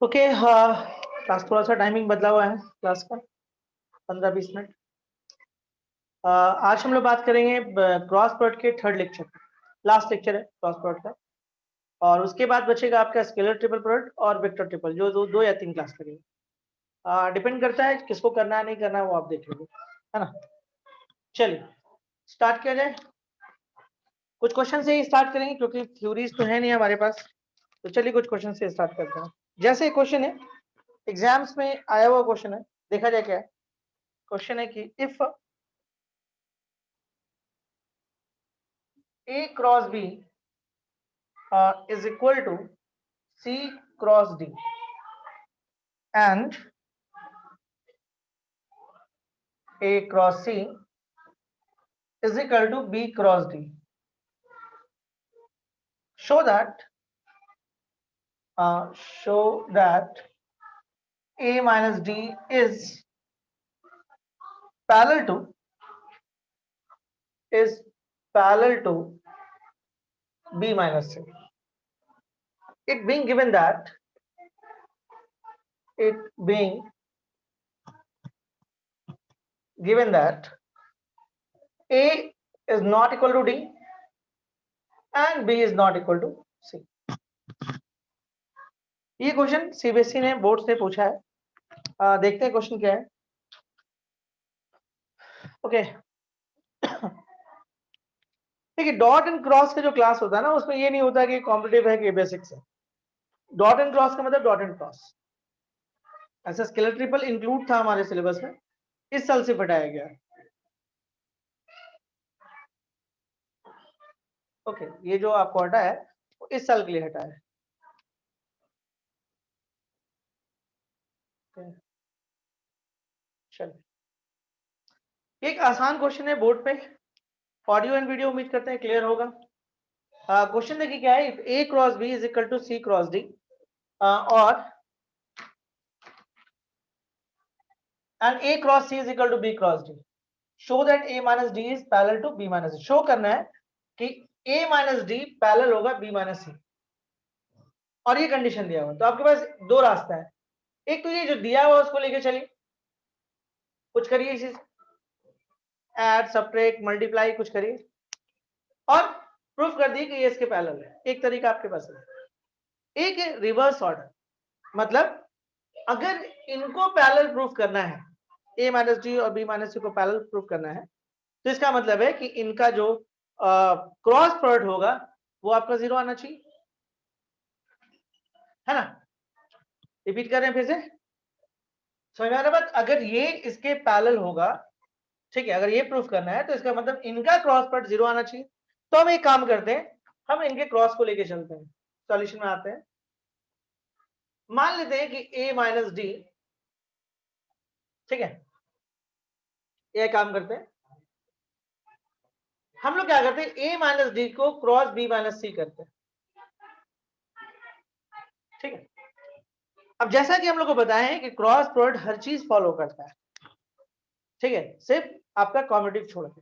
Okay, हाँ class थोड़ा सा टाइमिंग बदला हुआ है क्लास का 15-20 मिनट। आज हम लोग बात करेंगे क्रॉस प्रोडक्ट के थर्ड लेक्चर, लास्ट लेक्चर है क्रॉस प्रोडक्ट का। और उसके बाद बचेगा आपका स्केलर ट्रिपल प्रोडक्ट और वेक्टर ट्रिपल, जो दो या तीन क्लास करेंगे। डिपेंड करता है किसको करना है नहीं करना है, वो आप देख लीजिए, है ना। चलिए स्टार्ट किया जाए। कुछ क्वेश्चन से ही स्टार्ट करेंगे क्योंकि थ्योरीज तो है नहीं हमारे पास। तो चलिए कुछ क्वेश्चन से स्टार्ट करते हैं। जैसे क्वेश्चन है, एग्जाम्स में आया हुआ क्वेश्चन है, देखा जाए क्या है। क्वेश्चन है कि if A cross B is equal to C cross D and A cross C is equal to B cross D. Show that A minus D is parallel to B minus C. It being given that A is not equal to D and B is not equal to C. ये question CBSE ने board से पूछा है। देखते हैं question क्या है। Okay देखिए, डॉट एंड क्रॉस का जो क्लास होता है ना, उसमें ये नहीं होता कि कॉम्पिटिटिव है कि बेसिक्स है। डॉट एंड क्रॉस का मतलब डॉट एंड क्रॉस। ऐसा स्केलर ट्रिपल इंक्लूड था हमारे सिलेबस में, इस साल से हटाया गया। ओके, ये जो आपको हटा है वो इस साल के लिए हटा है। चलिए, एक आसान क्वेश्चन है बोर्ड पे, ऑडियो एंड वीडियो उम्मीद करते हैं क्लियर होगा। क्वेश्चन देखिए क्या है, A cross B is equal to C cross D और and A cross C is equal to B cross D. Show that A minus D is parallel to B minus C. Show करना है कि A minus D parallel होगा B minus C, और ये condition दिया हुआ। तो आपके पास दो रास्ता है, एक तो ये जो दिया हुआ उसको लेके चलिए, कुछ करिए, इसी ऐड सब्ट्रैक्ट मल्टीप्लाई कुछ करिए और प्रूफ कर दिए कि ये इसके पैरेलल है। एक तरीका आपके पास है। एक है रिवर्स ऑर्डर, मतलब अगर इनको पैरेलल प्रूफ करना है, A माइनस डी और B माइनस सी को पैरेलल प्रूफ करना है, तो इसका मतलब है कि इनका जो क्रॉस प्रोडक्ट होगा वो आपका 0 आना चाहिए, है ना। रिपीट कर रहे हैं फिर से, समझ में आ रहा बात। अगर ये इसके पैरेलल होगा, ठीक है, अगर ये प्रूफ करना है तो इसका मतलब इनका क्रॉस प्रोडक्ट 0 आना चाहिए। तो हम एक काम करते हैं, हम इनके क्रॉस को लेके चलते हैं, सॉल्यूशन में आते हैं। मान लेते हैं कि A माइनस डी, ठीक है, ये काम करते हैं हम लोग, क्या करते हैं A माइनस डी को क्रॉस B माइनस सी करते हैं, ठीक है। अब जैसा कि हम लोग को बताया है कि क्रॉस प्रोडक्ट हर चीज फॉलो करता है, ठीक है, सिर्फ आपका कॉम्यूटेटिव छोड़ के,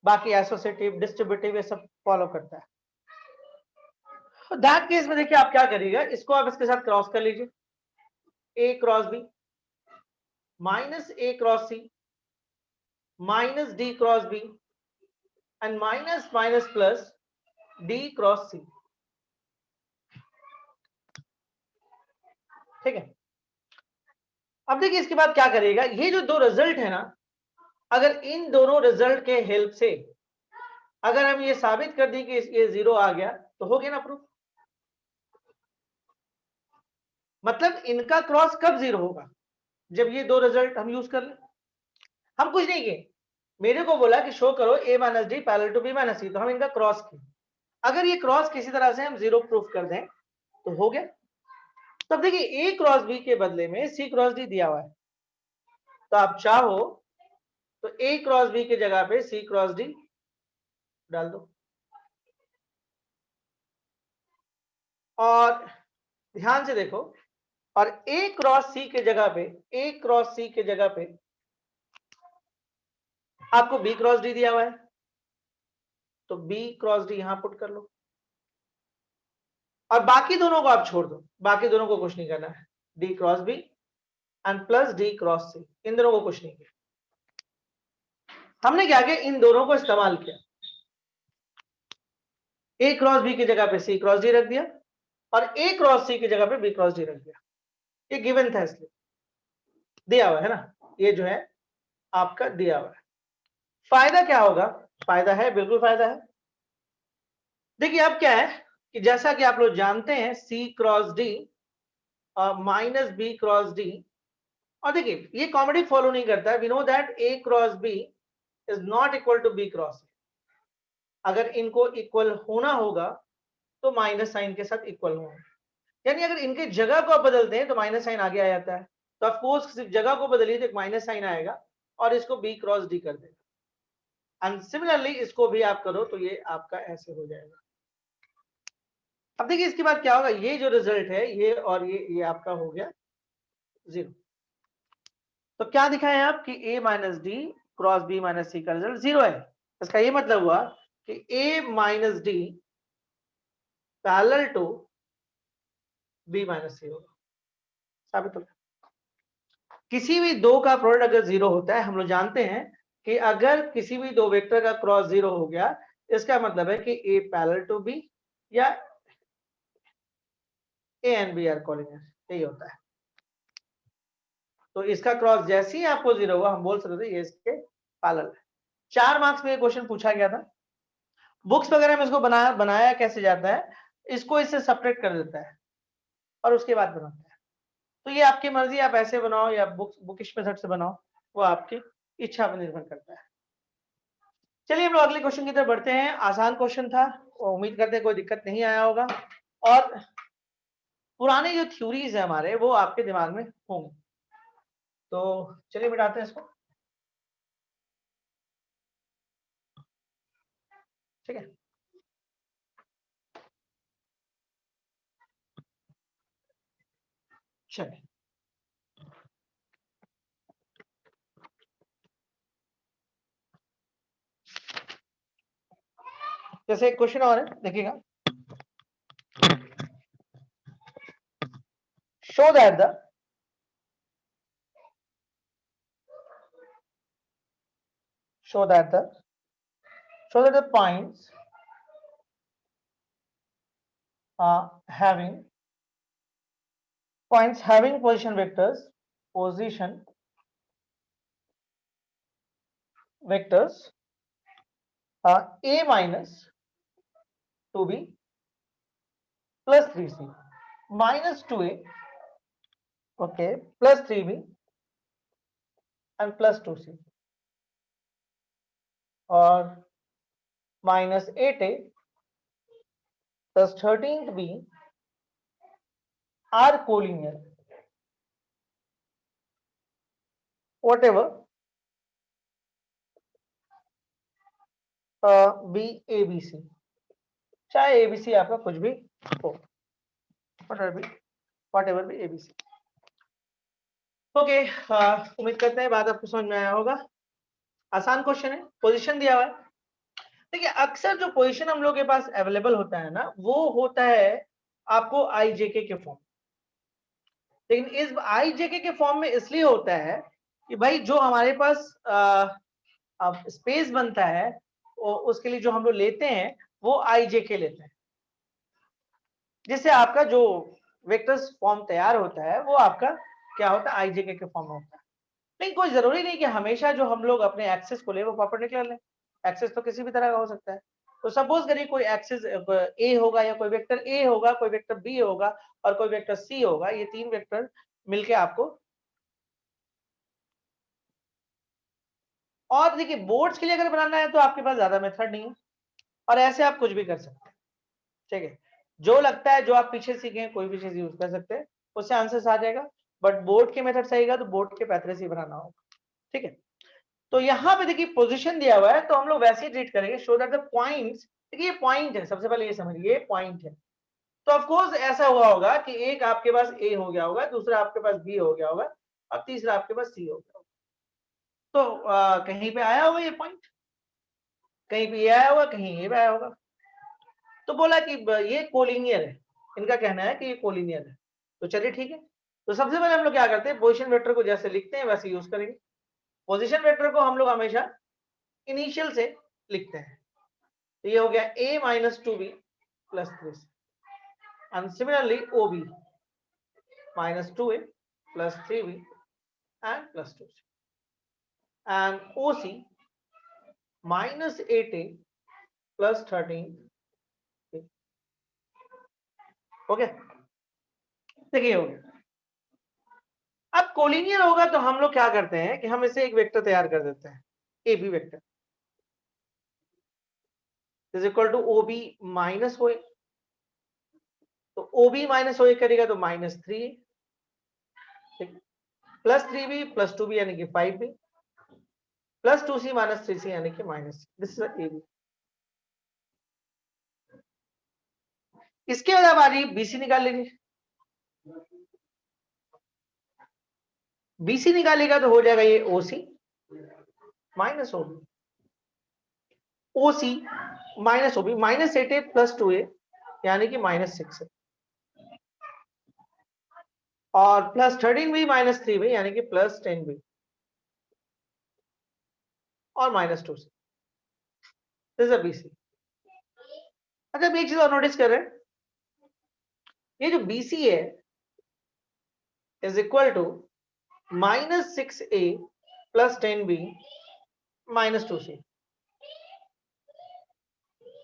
बाकी एसोसिएटिव डिस्ट्रीब्यूटिव ये सब फॉलो करता है। तो दैट केस में देखिए आप क्या करिएगा, इसको आप इसके साथ क्रॉस कर लीजिए, A cross B minus A cross C minus D cross B and minus minus plus D cross C, ठीक है। अब देखिए इसके बाद क्या करिएगा, ये जो दो रिजल्ट है ना, अगर इन दोनों रिजल्ट के हेल्प से अगर हम ये साबित कर दें कि ये 0 आ गया, तो हो गया ना प्रूफ। मतलब इनका क्रॉस कब 0 होगा, जब ये दो रिजल्ट हम यूज कर लें। हम कुछ नहीं किए, मेरे को बोला कि शो करो A minus D parallel to B minus C, तो हम इनका क्रॉस किए। अगर ये क्रॉस किसी तरह से हम 0 प्रूफ कर दें तो हो गया। तब देखिए A क्रॉस B के बदले में C क्रॉस D दिया हुआ है, तो आप चाहो तो A क्रॉस B की जगह पे C क्रॉस D डाल दो, और ध्यान से देखो, और A क्रॉस C के जगह पे, A क्रॉस C के जगह पे आपको B क्रॉस D दिया हुआ है, तो B क्रॉस D यहां पुट कर लो, और बाकी दोनों को आप छोड़ दो, बाकी दोनों को कुछ नहीं करना है। D cross B and plus D cross C. इन दोनों को कुछ नहीं किया, हमने क्या किया, इन दोनों को इस्तेमाल किया। ए क्रॉस बी की जगह पे सी क्रॉस डी रख दिया और ए क्रॉस सी की जगह पे बी क्रॉस डी रख दिया। ये गिवन था इसलिए दिया हुआ है ना, ये जो है आपका दिया हुआ है। फायदा क्या होगा, फायदा है, बिल्कुल फायदा है। देखिए अब क्या है कि जैसा कि आप लोग जानते हैं C cross D minus B cross D, और देखिए ये कॉमेडी फॉलो नहीं करता है। We know that A cross B is not equal to B cross A. अगर इनको इक्वल होना होगा तो माइनस साइन के साथ इक्वल होगा, यानी अगर इनके जगह को आप बदलते हैं तो माइनस साइन आगे आ जाता है। तो ऑफकोर्स सिर्फ जगह को बदलिए तो एक माइनस साइन आएगा और इसको बी क्रॉस डी कर देगा। एंड सिमिलरली इसको भी आप करो तो ये आपका ऐसे हो जाएगा। अब देखिए इसके बाद क्या होगा, ये जो रिजल्ट है ये और ये आपका हो गया जीरो। तो क्या दिखाएं आप कि a minus D cross b minus C का रिजल्ट जीरो है। इसका ये मतलब हुआ कि a minus D parallel to b minus C होगा, साबित हो गया। किसी भी दो का प्रोडक्ट अगर जीरो होता है, हम लोग जानते हैं कि अगर किसी भी दो वेक्टर का क्रॉस जीरो हो गया इसका मतलब है कि a पैरेलल टू b या a and b are collinear, यही होता है। तो इसका क्रॉस जैसे ही आपको जीरो हुआ हम बोल सकते थे ये इसके पैरेलल है। 4 मार्क्स में ये क्वेश्चन पूछा गया था। बुक्स वगैरह में इसको बनाया कैसे जाता है, इसको इससे सेपरेट कर देता है और उसके बाद बनाता है। तो ये आपकी मर्जी, आप ऐसे बनाओ या बुकिश मेथड से बनाओ, वो आपकी इच्छा पर निर्भर करता है। चलिए हम लोग अगले क्वेश्चन की तरफ बढ़ते हैं। आसान क्वेश्चन था, उम्मीद करते हैं कोई दिक्कत नहीं आया होगा और पुराने जो थ्योरीज है हमारे वो आपके दिमाग में होंगे। तो चलिए मिटाते हैं इसको, ठीक है। चलिए जैसे एक क्वेश्चन और है, देखिएगा। Show that the points having position vectors a minus 2b plus 3c minus 2a, okay, plus 3b and plus 2c or minus 8a plus 13b are collinear, whatever b a b c, चाहे abc आपका कुछ भी हो, whatever be abc। Okay, उम्मीद करते हैं बात आपको समझ में आया होगा। आसान क्वेश्चन है, पोजीशन दिया हुआ है। देखिए अक्सर जो पोजीशन हम लोग के पास अवेलेबल होता है ना, वो होता है आपको आईजेके के फॉर्म। लेकिन इस आईजेके के फॉर्म में इसलिए होता है कि भाई जो हमारे पास स्पेस बनता है उसके लिए जो हम लोग लेते हैं वो आईजेके लेते हैं, जिससे आपका जो वेक्टर्स फॉर्म तैयार होता है वो आपका क्या होता है, आईजेके के फॉर्म में होता है। नहीं, कोई जरूरी नहीं कि हमेशा जो हम लोग अपने एक्सेस को ले वो परपेंडिकुलर लें। एक्सेस तो किसी भी तरह का हो सकता है। तो सपोज करिए कोई एक्सेस ए होगा या कोई वेक्टर ए होगा, कोई वेक्टर बी होगा और कोई वेक्टर सी होगा। ये तीन वेक्टर मिलके आपको, और देखिए बोर्ड्स के लिए अगर बनाना है तो आपके पास ज्यादा मेथड नहीं है और ऐसे आप कुछ भी कर सकते हैं, ठीक है। जो लगता है, जो आप पीछे सीखे कोई भी चीज यूज कर सकते हैं, उससे आंसर आ जाएगा। बट बोर्ड के मेथड सही तो बोर्ड के पैतरे से बनाना होगा, ठीक है। तो यहाँ पे देखिए पोजीशन दिया हुआ है तो हम लोग वैसे ही ट्रीट करेंगे। शो दैट द पॉइंट्स, देखिए ये पॉइंट है, सबसे पहले ये समझिए पॉइंट है। तो ऑफ कोर्स ऐसा हुआ होगा कि एक आपके पास ए हो गया होगा, दूसरा आपके पास बी हो गया होगा और तीसरा आपके पास सी हो गया होगा। तो कहीं पे आया होगा ये पॉइंट, कहीं पे ये आया होगा, कहीं ये भी आया होगा। तो बोला कि ये कोलिनियर है, इनका कहना है कि ये कोलिनियर है। तो चलिए ठीक है, तो सबसे पहले हम लोग क्या करते हैं, पोजीशन वेक्टर को जैसे लिखते हैं वैसे यूज करेंगे। पोजीशन वेक्टर को हम लोग हमेशा इनिशियल से लिखते हैं। तो ये हो गया a minus 2b plus 3 and similarly ob minus 2a plus 3b and plus 2c and oc minus 8a plus 13। Okay, देखिए हो गया। अब कोलिनियर होगा तो हम लोग क्या करते हैं कि हम इसे एक वेक्टर तैयार कर देते हैं, A B vector is equal to O B minus O A. तो ओ बी माइनस ओ ए करेगा तो minus 3 plus 3b plus 2b यानी कि 5b plus 2c minus 3c यानी कि minus. This is A B. इसके बाद अब आ रही बीसी निकाल लीजिए। बीसी निकालेगा तो हो जाएगा ये ओसी माइनस ओबी, ओसी माइनस ओबी माइनस 8a प्लस 2a यानी कि माइनस 6 और प्लस 13b माइनस 3b यानी कि प्लस 10b और minus 2c। This is BC. अच्छा, अब एक चीज और नोटिस कर रहे हैं, ये जो बीसी है is equal to minus 6a plus 10b minus 2c।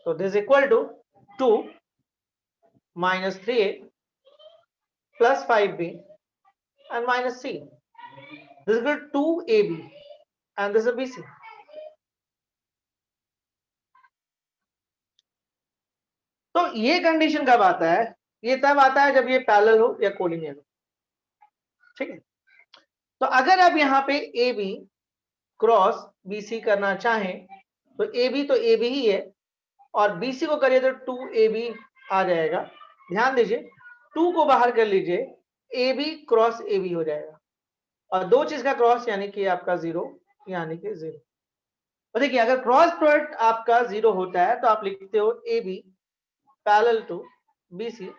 So this is equal to 2 minus 3a plus 5b and minus c. This is equal to 2ab and this is a bc. तो ये condition कब आता है, ये तब आता है जब ये पैरेलल हो या कोलिनियर हो। ठीक है, तो अगर आप यहाँ पे A B cross B C करना चाहें तो ए बी तो ए बी ही है और बी सी को करिए तो 2ab आ जाएगा। ध्यान दीजिए 2 को बाहर कर लीजिए, A B cross A B हो जाएगा और दो चीज का क्रॉस यानी कि आपका 0 यानी कि 0। तो देखिए अगर क्रॉस प्रोडक्ट आपका 0 होता है तो आप लिखते हो A B parallel to B C,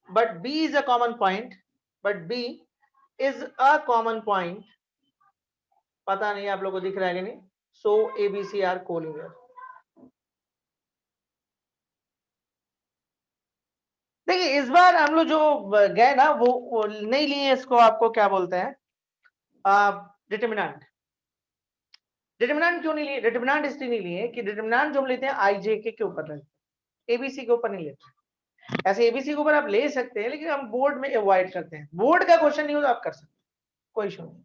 but B is a common point, but B is a common point. पता नहीं आप लोगों को दिख रहा है कि नहीं। So A B C are collinear. देखिए इस बार हम लोग जो गए ना वो नहीं लिए, इसको आपको क्या बोलते हैं, डिटरमिनेंट। डिटरमिनेंट क्यों नहीं लिए, डिटरमिनेंट इसलिए नहीं लिए कि डिटरमिनेंट जो हम लेते हैं आई जे के ऊपर रहते हैं, एबीसी के ऊपर नहीं लेते। ऐसे एबीसी के ऊपर आप ले सकते हैं लेकिन हम बोर्ड में अवॉइड करते हैं। बोर्ड का क्वेश्चन नहीं हो तो आप कर सकते हैं, कोई इशू नहीं।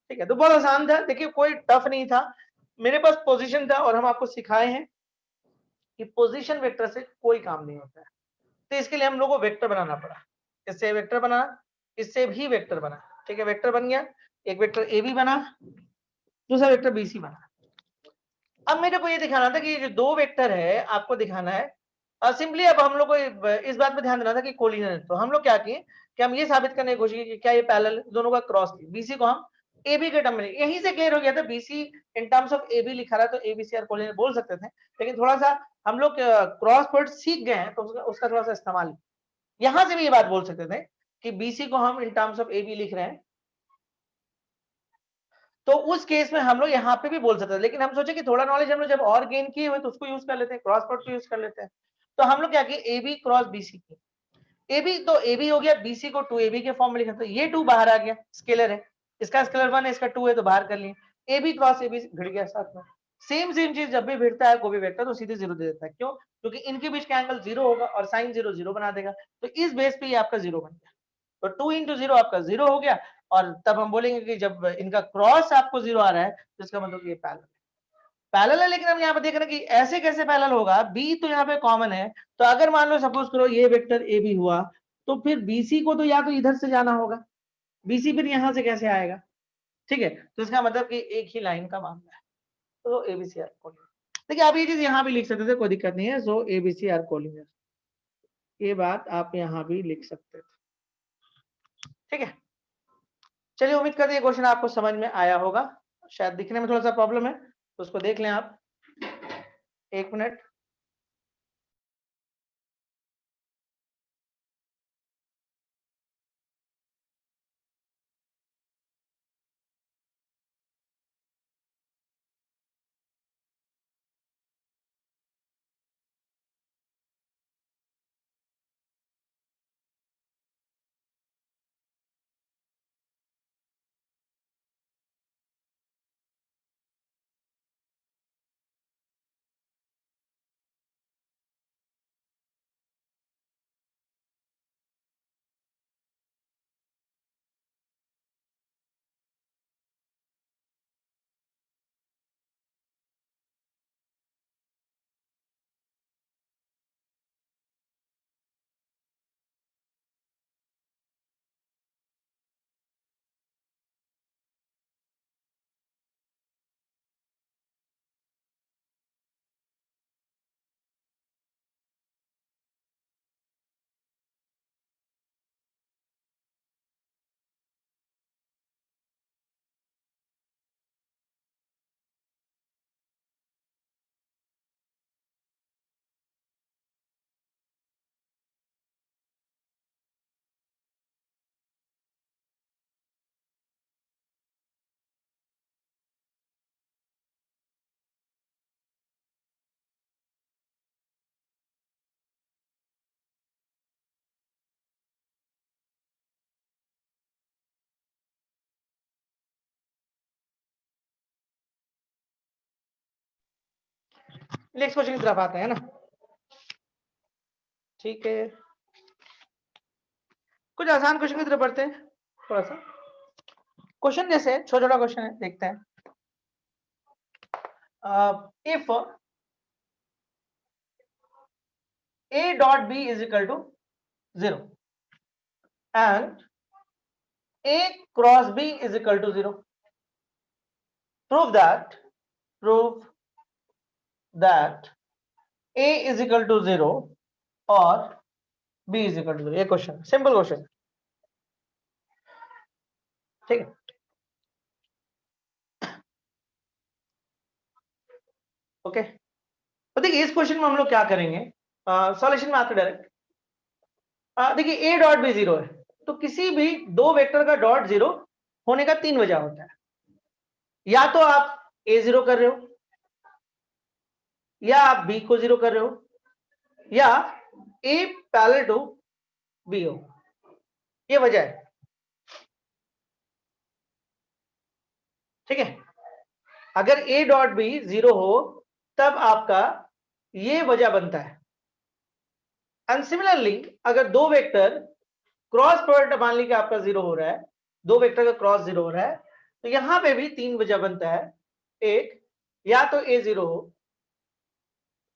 ठीक है, तो बहुत आसान था। देखिए कोई टफ नहीं था, मेरे पास पोजीशन था और हम आपको सिखाए हैं कि पोजीशन वेक्टर से कोई काम नहीं होता है। तो इसके लिए हम लोगों को वेक्टर बनाना पड़ा, इससे वेक्टर बना, इससे भी वेक्टर बना। ठीक है, वेक्टर बन गया, एक वेक्टर ए बी बना, दूसरा वेक्टर बी सी बना। अब मेरे को ये दिखाना था कि ये जो दो वेक्टर है आपको दिखाना है सिंपली। अब हम लोग को इस बात पे ध्यान देना था कि कोलिनियर है। तो हम लोग क्या किए कि हम ये साबित करने की कोशिश की कि क्या ये पैरेलल, दोनों का क्रॉस किया। बीसी को हम एबी के टर्म में, यहीं से क्लियर हो गया था। BC in terms of AB लिखा रहा तो एबीसी आर कोलिनियर बोल सकते थे, लेकिन थोड़ा सा हम लोग क्रॉस प्रोडक्ट सीख गए हैं तो उसका थोड़ा सा इस्तेमाल, यहां से भी ये बात बोल सकते थे कि बीसी को हम इन टर्म्स ऑफ एबी लिख रहे हैं, तो उस केस में हम लोग यहाँ पे भी बोल सकते हैं। लेकिन हम सोचे कि थोड़ा नॉलेज हम लोग जब और गेन किए हुए तो उसको यूज कर लेते हैं, क्रॉस प्रोडक्ट यूज कर लेते हैं। तो हम लोग क्या किए, A B cross B C की। ए बी तो ए बी हो गया, बीसी को 2ab के फॉर्म में लिखा, तो ये 2 बाहर आ गया, स्केलर है, इसका स्केलर 1 है, इसका 2 है तो बाहर कर लिए। A B cross A B भिड़ गया साथ में। सेम चीज जब भी भिड़ता है कोई भी वेक्टर तो सीधे 0 दे देता है। क्यों? क्योंकि इनके बीच का एंगल 0 होगा और साइन 0 0 बना देगा, तो इस बेस पे ये आपका 0 बन गया। तो 2 इंटू 0 आपका 0 हो गया और तब हम बोलेंगे कि जब इनका क्रॉस आपको 0 आ रहा है तो इसका मतलब ये पैरेलल पैरेलल है। लेकिन हम यहाँ पे देख रहे हैं कि ऐसे कैसे पैरेलल होगा, बी तो यहाँ पे कॉमन है। तो अगर मान लो सपोज करो ये वेक्टर ए बी हुआ तो फिर बीसी को तो या तो इधर से जाना होगा, बीसी फिर यहां से कैसे आएगा। ठीक है, तो इसका मतलब कि एक ही लाइन का मामला है। तो एबीसी आर कोलिनियर। देखिए आप ये चीज यहाँ भी लिख सकते थे, कोई दिक्कत नहीं है। सो एबीसी आर कोलिनियर, ये बात आप यहाँ भी लिख सकते थे। ठीक है, चलिए उम्मीद करते हैं क्वेश्चन आपको समझ में आया होगा। शायद दिखने में थोड़ा सा प्रॉब्लम है तो उसको देख लें आप, एक मिनट। नेक्स्ट क्वेश्चन की तरफ आते हैं ना, ठीक है, कुछ आसान क्वेश्चन की तरफ बढ़ते हैं थोड़ा सा। क्वेश्चन जैसे छोटा छोटा क्वेश्चन है, देखते हैं। If a dot b is equal to 0 and a cross b is equal to 0, prove that a is equal to 0 और b is equal to 0। ये क्वेश्चन सिंपल क्वेश्चन, ठीक है। ओके, तो देखिए इस क्वेश्चन में हम लोग क्या करेंगे, सॉल्यूशन में आते डायरेक्ट। देखिए a डॉट b 0 है, तो किसी भी दो वेक्टर का डॉट 0 होने का तीन वजह होता है। या तो आप a 0 कर रहे हो, या आप b को 0 कर रहे हो, या a पैरेलल टू b हो, ये वजह है, ठीक है। अगर a डॉट b 0 हो तब आपका ये वजह बनता है। एंड सिमिलरली अगर दो वेक्टर क्रॉस प्रोडक्ट मान लीजिए आपका 0 हो रहा है, दो वेक्टर का क्रॉस 0 हो रहा है, तो यहां पे भी तीन वजह बनता है। एक, या तो a 0 हो,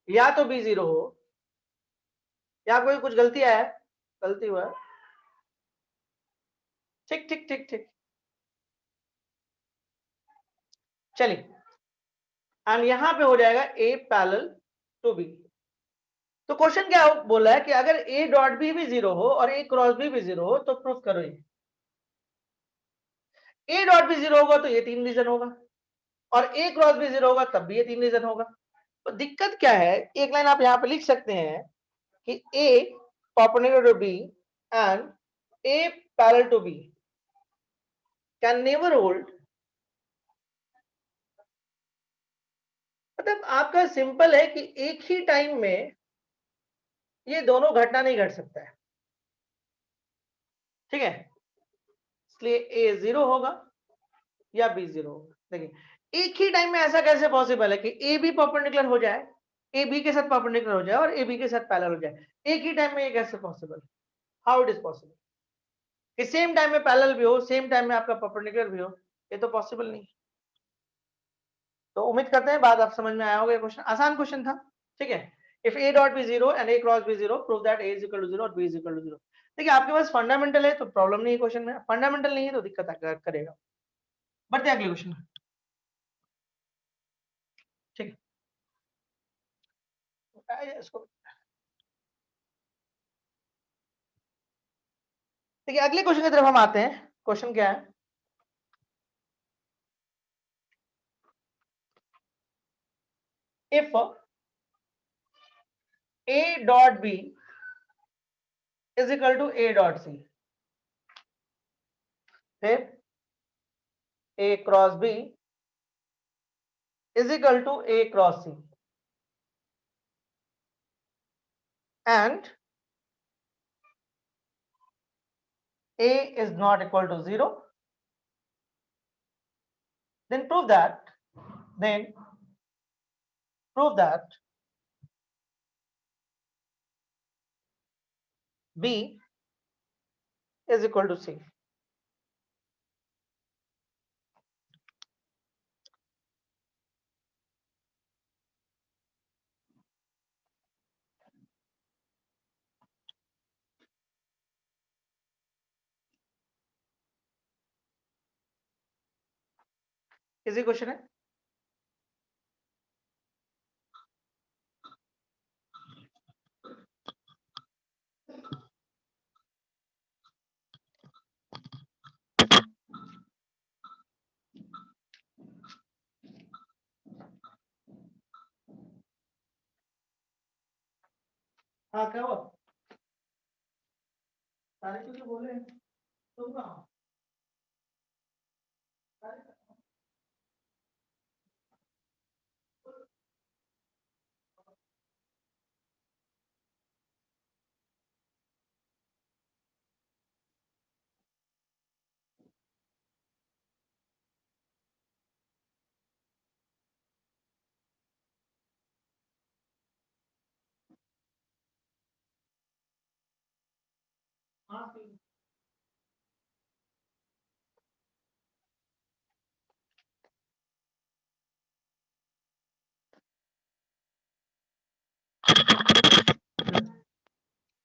या तो b 0 हो, या कोई कुछ गलती आया है, गलती हुआ है, ठीक ठीक ठीक ठीक, चलिए। एंड यहां पे हो जाएगा a पैरेलल टू b। तो क्वेश्चन क्या बोला है कि अगर a डॉट b भी 0 हो और a क्रॉस b भी 0 हो तो प्रूफ करो ये। a डॉट b 0 होगा तो ये तीन रीजन होगा, और a क्रॉस b 0 होगा तब भी ये तीन रीजन होगा। तो दिक्कत क्या है, एक लाइन आप यहां पे लिख सकते हैं कि a perpendicular to b and a parallel to b can never hold. मतलब आपका सिंपल है कि एक ही टाइम में ये दोनों घटना नहीं घट सकता है, ठीक है। इसलिए a 0 होगा या b 0 होगा। देखिए एक ही टाइम में ऐसा कैसे पॉसिबल है कि ए बी परपेंडिकुलर हो जाए, ए बी के साथ परपेंडिकुलर हो जाए और ए बी के साथ पैरेलल हो जाए एक ही टाइम में, ये कैसे possible, how it is possible कि सेम टाइम में पैरेलल भी हो, सेम टाइम में आपका परपेंडिकुलर भी हो, ये तो पॉसिबल नहीं। तो उम्मीद करते हैं बात आप समझ में आया होगा, ये क्वेश्चन आसान क्वेश्चन था, ठीक है। If a dot B 0 and a cross b 0 prove that a is equal to 0 और b इज इक्वल टू 0। देखिए आपके पास फंडामेंटल है तो प्रॉब्लम नहीं है क्वेश्चन में, फंडामेंटल नहीं है तो दिक्कत करेगा। बढ़ते हैं अगले क्वेश्चन, ठीक है। इसको देखिए अगले क्वेश्चन की तरफ हम आते हैं। क्वेश्चन क्या है, if a dot b is equal to a dot c, फिर a cross b is equal to a cross c and a is not equal to 0, then then prove that b is equal to c। Easy question है। हाँ क्या हुआ, सारे क्यों बोले तुम कहाँ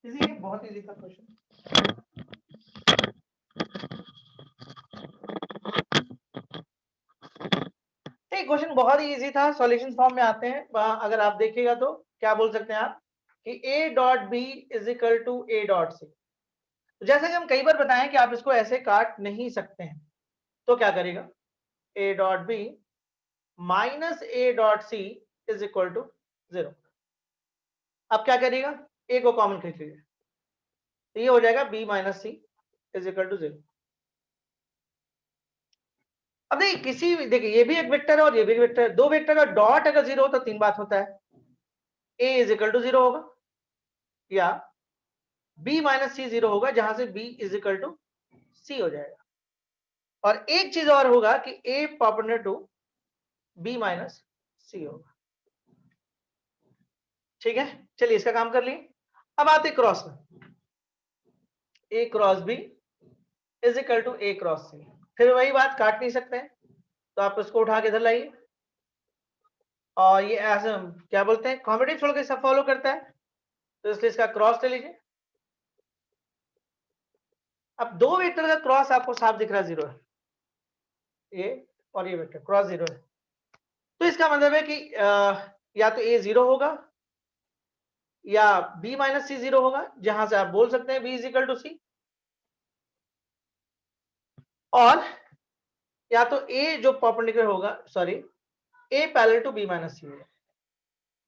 इजी है, बहुत इजी था क्वेश्चन। क्वेश्चन बहुत ही इजी था, सॉल्यूशन फॉर्म में आते हैं। अगर आप देखिएगा तो क्या बोल सकते हैं आप कि a dot B is equal to a dot C. जैसे कि हम कई बार बताएं कि आप इसको ऐसे काट नहीं सकते हैं, तो क्या करेगा, a dot B minus a dot C is equal to 0। अब क्या करेगा, a को कॉमन खींच लीजिए, तो ये हो जाएगा b minus C is equal to 0। अब देखिए किसी भी, देखिए ये भी एक वेक्टर है और ये भी एक वेक्टर है, दो वेक्टर का डॉट अगर 0 हो तो तीन बात होता है, a इज इक्वल टू 0 होगा या b माइनस सी 0 होगा, जहां से b is equal to C हो जाएगा। और एक चीज और होगा कि a proportional to b minus C होगा। ठीक है, चलिए इसका काम कर लिए। अब आते क्रॉस में, a cross b is equal to a cross C. फिर वही बात, काट नहीं सकते हैं, तो आप इसको उठा के इधर लाइए, और ये ऐसे क्या बोलते हैं, कॉमेडी छोड़ के सब फॉलो करता है, तो इसलिए इसका क्रॉस ले लीजिए। अब दो वेक्टर का क्रॉस आपको साफ दिख रहा है, 0 है, ये और ये वेक्टर क्रॉस 0 है, तो इसका मतलब है कि या तो a 0 होगा या b माइनस सी 0 होगा, जहां से आप बोल सकते हैं b is equal to C, और या तो a जो परपेंडिकुलर होगा, sorry a parallel to b minus C होगा।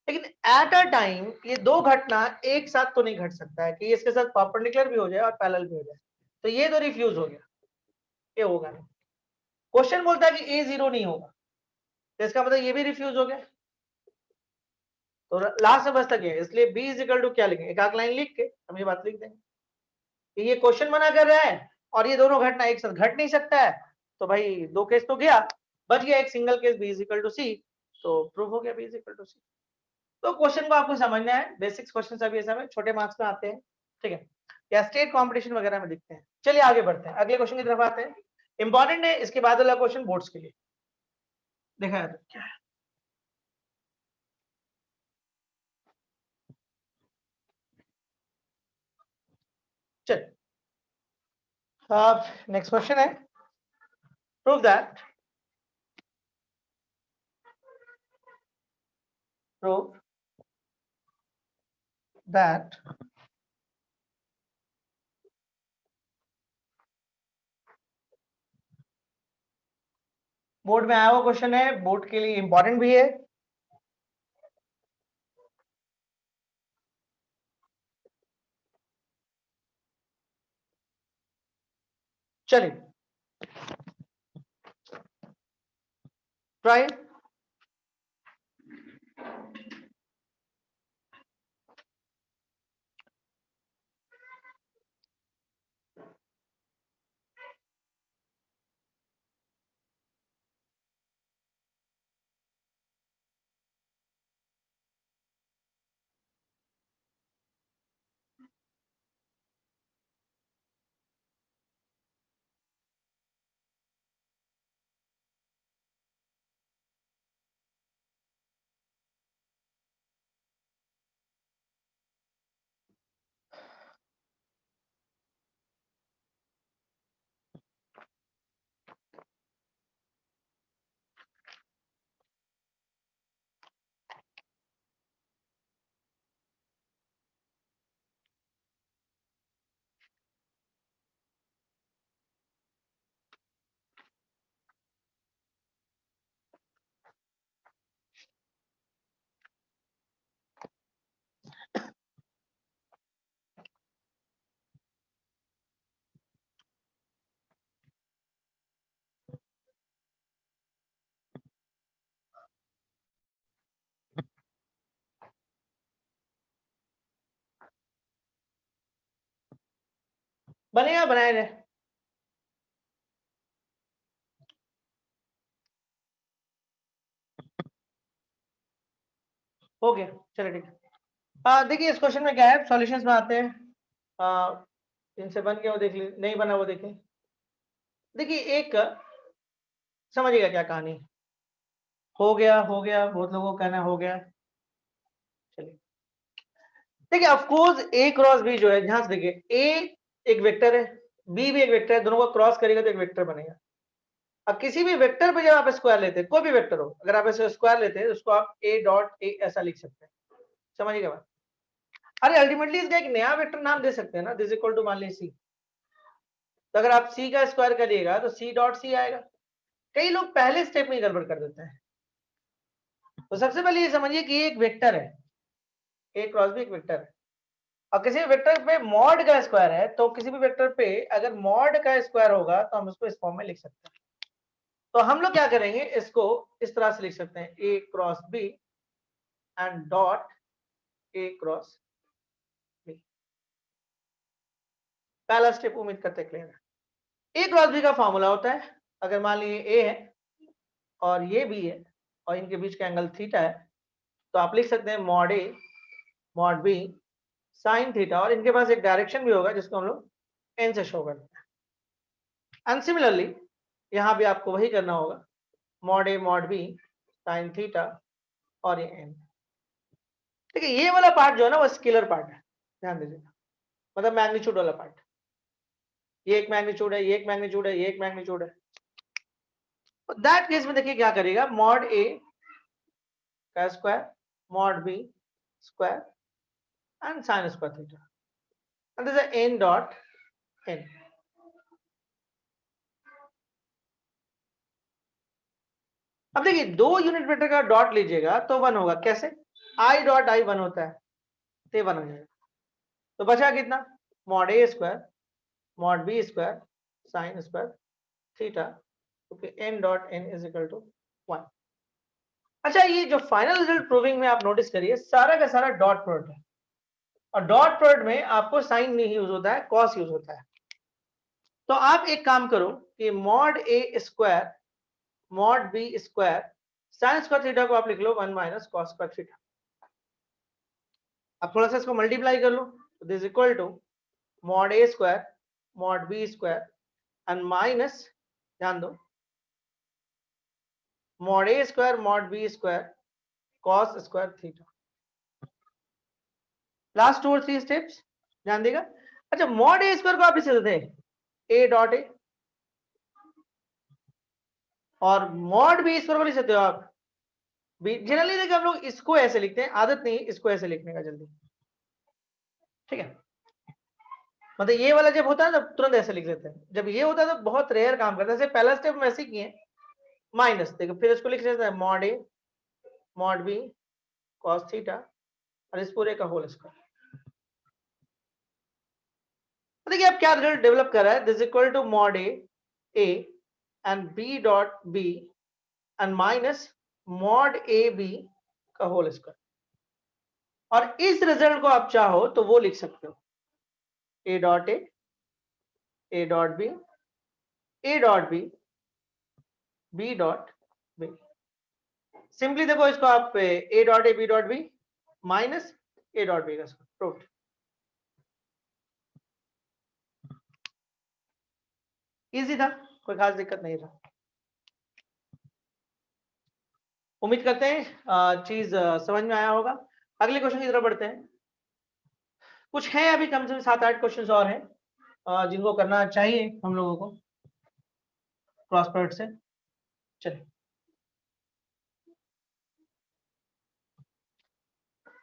लेकिन एट अ टाइम ये दो घटना एक साथ तो नहीं घट सकता है कि इसके साथ परपेंडिकुलर भी हो जाए और पैरेलल भी हो जाए, तो ये तो रिफ्यूज हो गया, ये होगा नहीं। क्वेश्चन बोलता है कि a 0 नहीं होगा, तो इसका मतलब ये भी रिफ्यूज हो गया, तो लास्ट में बचता क्या है, इसलिए b इज इक्वल टू क्या लिखेंगे, एक आध लाइन लिख के हम ये बात लिख देंगे कि ये क्वेश्चन मना कर रहा है और ये दोनों घटना एक साथ घट नहीं सकता है, तो भाई दो केस तो गया, बच गया एक single case b is equal to C, तो प्रूफ हो गया b is equal to C. तो क्वेश्चन को आपको समझना है, बेसिक्स क्वेश्चन अभी ऐसा में छोटे मार्क्स में आते हैं, ठीक है, या स्टेट कंपटीशन वगैरह में दिखते हैं। चलिए आगे बढ़ते हैं, अगले क्वेश्चन की तरफ आते हैं, इंपॉर्टेंट है, इसके बाद वाला क्वेश्चन बोर्ड्स के लिए देखा है क्या है। चल, अब नेक्स्ट क्वेश्चन है, प्रूव दैट बोर्ड में आया हुआ क्वेश्चन है, बोर्ड के लिए इंपॉर्टेंट भी है। चलिए ट्राई, बनेगा, बनाए रहे, हो गया, चलो ठीक है। देखिए इस क्वेश्चन में क्या है, सॉल्यूशंस में आते हैं। इनसे बन गया वो देख लीजिए, नहीं बना वो देखें। देखिए एक समझिएगा क्या कहानी हो गया बहुत लोगों को कहना हो गया। चलिए देखिए of course A cross B जो है, ध्यान से देखिए ए एक वेक्टर है, बी भी एक वेक्टर है, दोनों को क्रॉस करेगा तो एक वेक्टर बनेगा। अब किसी भी वेक्टर पे जब आप स्क्वायर लेते हैं, कोई भी वेक्टर हो, अगर आप ऐसे स्क्वायर लेते हैं तो उसको आप ए डॉट ए ऐसा लिख सकते हैं। समझिएगा बात। अरे अल्टीमेटली इसका एक नया वेक्टर नाम दे सकते हैं ना, दिस इक्वल टू मान लीजिए सी। तो अगर आप सी का स्क्वायर करिएगा तो सी डॉट सी आएगा। कई लोग पहले स्टेप में गड़बड़ कर देते हैं। तो सबसे पहले ये समझिए कि ये एक वेक्टर है, ए क्रॉस भी एक वेक्टर है, और किसी भी वेक्टर पे मॉड का स्क्वायर है, तो किसी भी वेक्टर पे अगर मॉड का स्क्वायर होगा तो हम उसको इस फॉर्म में लिख सकते हैं। तो हम लोग क्या करेंगे, इसको इस तरह से लिख सकते हैं, A cross B and dot A cross B. पहला स्टेप उम्मीद करते क्लियर है। ए क्रॉस बी का फॉर्मूला होता है, अगर मान लीजिए ए है और ये बी है और इनके बीच का एंगल थीटा है, तो आप लिख सकते हैं mod A mod B sine theta, और इनके पास एक डायरेक्शन भी होगा जिसको हम लोग एन से शो करते हैं। एंड सिमिलरली यहां भी आपको वही करना होगा, mod A mod B sine theta और ये एन। देखिए ये वाला पार्ट जो है ना वो स्केलर पार्ट है, ध्यान दीजिएगा, मतलब मैग्नीट्यूड वाला पार्ट। ये एक मैग्नीट्यूड है, ये एक मैग्नीट्यूड है, ये एक मैग्नीट्यूड है। दैट केस में देखिए क्या करेगा, मॉड ए का square mod B square and sine square theta, and this is N dot N. अब देखिए दो यूनिट वेक्टर का डॉट लीजिएगा तो वन होगा, कैसे, आई डॉट आई वन होता है, तो वन हो जाएगा। तो बचा कितना, mod A square mod B square sine square theta, क्योंकि N dot N is equal to one. अच्छा ये जो फाइनल रिजल्ट प्रूविंग में आप नोटिस करिए, सारा का सारा डॉट प्रोडक्ट है, और डॉट प्रोडक्ट में आपको साइन नहीं यूज होता है, कॉस यूज होता है। तो आप एक काम करो कि mod A square mod B square sine square theta को आप लिख लो one minus cos square theta. अब थोड़ा सा इसको मल्टीप्लाई कर लो, तो this equal to mod A square mod B square and minus, ध्यान दो, mod A square mod B square cos square theta. Last 2 और 3 स्टेप्स ध्यान देगा। अच्छा मॉड ए स्क्वायर को आप इसे देते हैं ए डॉट ए, और मॉड बी स्क्वायर को लिख सकते हो आप बी। जनरली देखिए हम लोग इसको ऐसे लिखते हैं, आदत नहीं इसको ऐसे लिखने का जल्दी, ठीक है। मतलब ये वाला जब होता है ना तुरंत ऐसे लिख देते हैं, जब ये होता है तो बहुत रेयर काम करता है। जैसे पहला स्टेप में ऐसे ही किए माइनस, देखो फिर इसको लिख देते हैं mod A mod B cos theta और इस पूरे का होल स्क्वायर। देखिए अब क्या रिजल्ट डेवलप कर रहा है, this equal to mod A and B dot B and minus mod A B का होल स्क्वायर। और इस रिजल्ट को आप चाहो तो वो लिख सकते हो, A dot A dot B A dot B dot B. Simply देखो इसको आप A dot A B dot B minus A dot B का प्रूफ। इजी था, कोई खास दिक्कत नहीं था। उम्मीद करते हैं चीज समझ में आया होगा। अगले क्वेश्चन की तरफ बढ़ते हैं। कुछ है अभी कम से कम 7-8 क्वेश्चंस और हैं जिनको करना चाहिए हम लोगों को क्रॉस प्रोडक्ट से। चलिए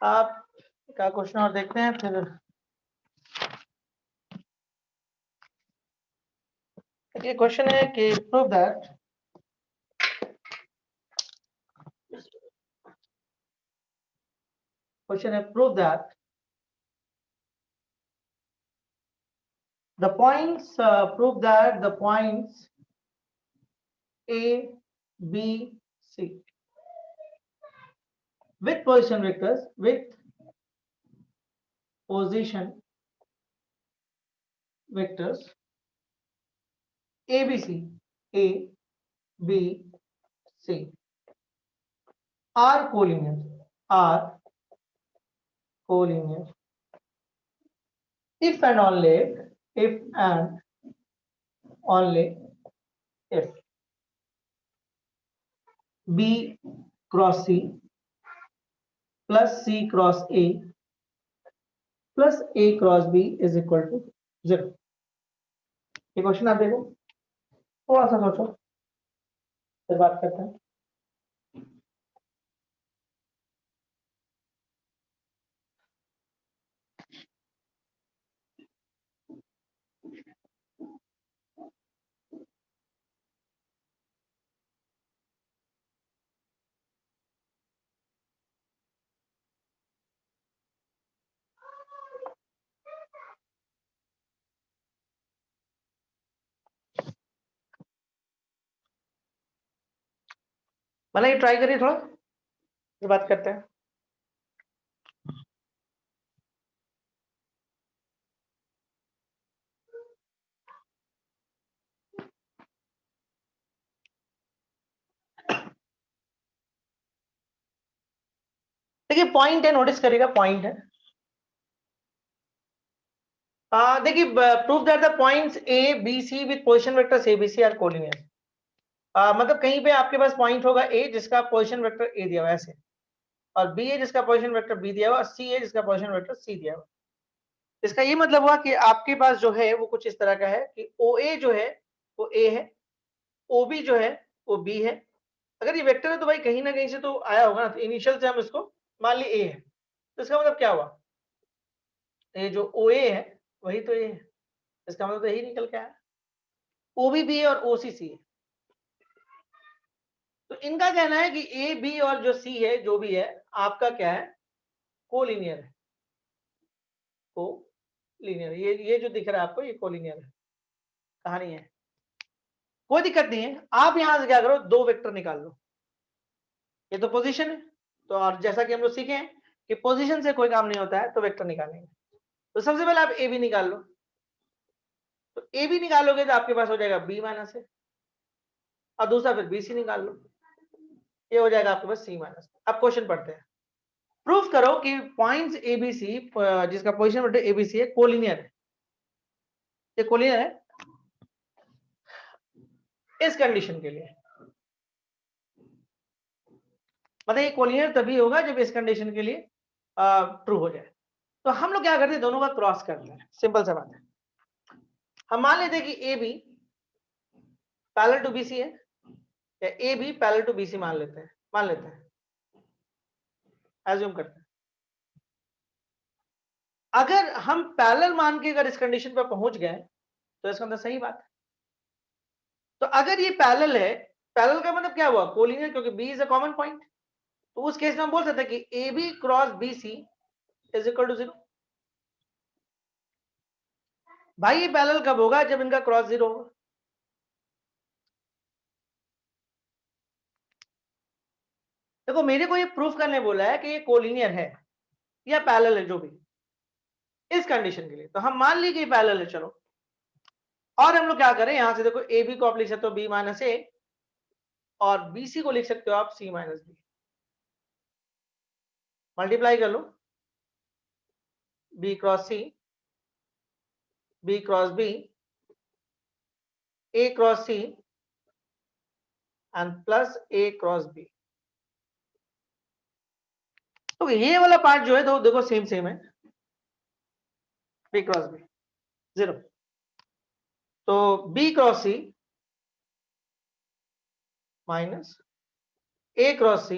आप का क्वेश्चन और देखते हैं फिर। ये क्वेश्चन है कि प्रूव दैट क्वेश्चन है prove that the points prove that the points A B C with position vectors ABC A B C are collinear if and only if and only if B cross C plus C cross A plus A cross B is equal to 0। ये question आप देखो, थोड़ा सा सोचो, फिर बात करते हैं। मतलब ये ट्राई करिए थोड़ा, फिर बात करते हैं। देखिए पॉइंट है, नोटिस करिएगा पॉइंट है। देखिए prove that the points A B C with position vectors A B C are collinear. मतलब कहीं पे आपके पास पॉइंट होगा ए जिसका पोजीशन वेक्टर ए दिया हुआ है ऐसे, और बी है जिसका पोजीशन वेक्टर बी दिया हुआ, और सी है जिसका पोजीशन वेक्टर सी दिया हुआ। इसका ये मतलब हुआ कि आपके पास जो है वो कुछ इस तरह का है कि ओ ए जो है वो ए है, ओ बी जो है वो बी है। अगर ये वेक्टर है तो भाई कहीं ना कहीं से तो आया होगा ना, तो इनिशियल से हम इसको मान ली ए है, तो इसका मतलब क्या हुआ, ये जो ओ ए है वही तो ए है, इसका मतलब तो यही निकल के आया। ओ बी है और ओ सी है। तो इनका कहना है कि ए बी और जो सी है जो भी है आपका क्या है, कोलिनियर है। कोलिनियर, ये जो दिख रहा है आपको ये कोलिनियर है, कहानी है, कोई दिक्कत नहीं है। आप यहां से क्या करो, दो वेक्टर निकाल लो। ये तो पोजीशन है, तो और जैसा कि हम लोग सीखे हैं कि पोजीशन से कोई काम नहीं होता है, तो वेक्टर निकालेंगे। तो सबसे पहले आप ए बी निकाल लो, तो ए बी निकालोगे तो आपके पास हो जाएगा बी माइनस है, और दूसरा फिर बी सी निकाल लो, ये हो जाएगा आपके पास सी माइनस। अब क्वेश्चन पढ़ते हैं। प्रूफ करो कि पॉइंट्स ए बी सी जिसका position vector A B C है कोलिनियर है। ये कोलिनियर है इस कंडीशन के लिए, मतलब ये कोलिनियर तभी होगा जब इस कंडीशन के लिए ट्रू हो जाए। तो हम लोग क्या करते हैं, दोनों का क्रॉस करते हैं, सिंपल सा बात है। हम मान लेते हैं कि A B parallel to B C है, या A B parallel to B C मान लेते हैं, एज्यूम करते हैं। अगर हम पैरेलल मान के अगर इस कंडीशन पर पहुंच गए तो इसका मतलब सही बात है। तो अगर ये पैरेलल है, पैरेलल का मतलब क्या हुआ, कोलिनियर, क्योंकि B is a common point. तो उस केस में हम बोल सकते हैं कि A B cross B C is equal to 0। भाई ये पैरेलल कब होगा, जब इनका क्रॉस 0 होगा। देखो मेरे को ये प्रूफ करने बोला है कि ये कोलिनियर है या पैरेलल है, जो भी इस कंडीशन के लिए। तो हम मान ली कि पैरेलल है, चलो। और हम लोग क्या करें, यहां से देखो ए बी को आप लिख सकते हो बी माइनस ए, और बी सी को लिख सकते हो आप सी माइनस बी। मल्टीप्लाई कर लो, B cross C, B cross B, A cross C and plus A cross B. तो ये वाला पार्ट जो है तो देखो सेम सेम है, बी क्रॉस बी 0। तो B cross C minus A cross C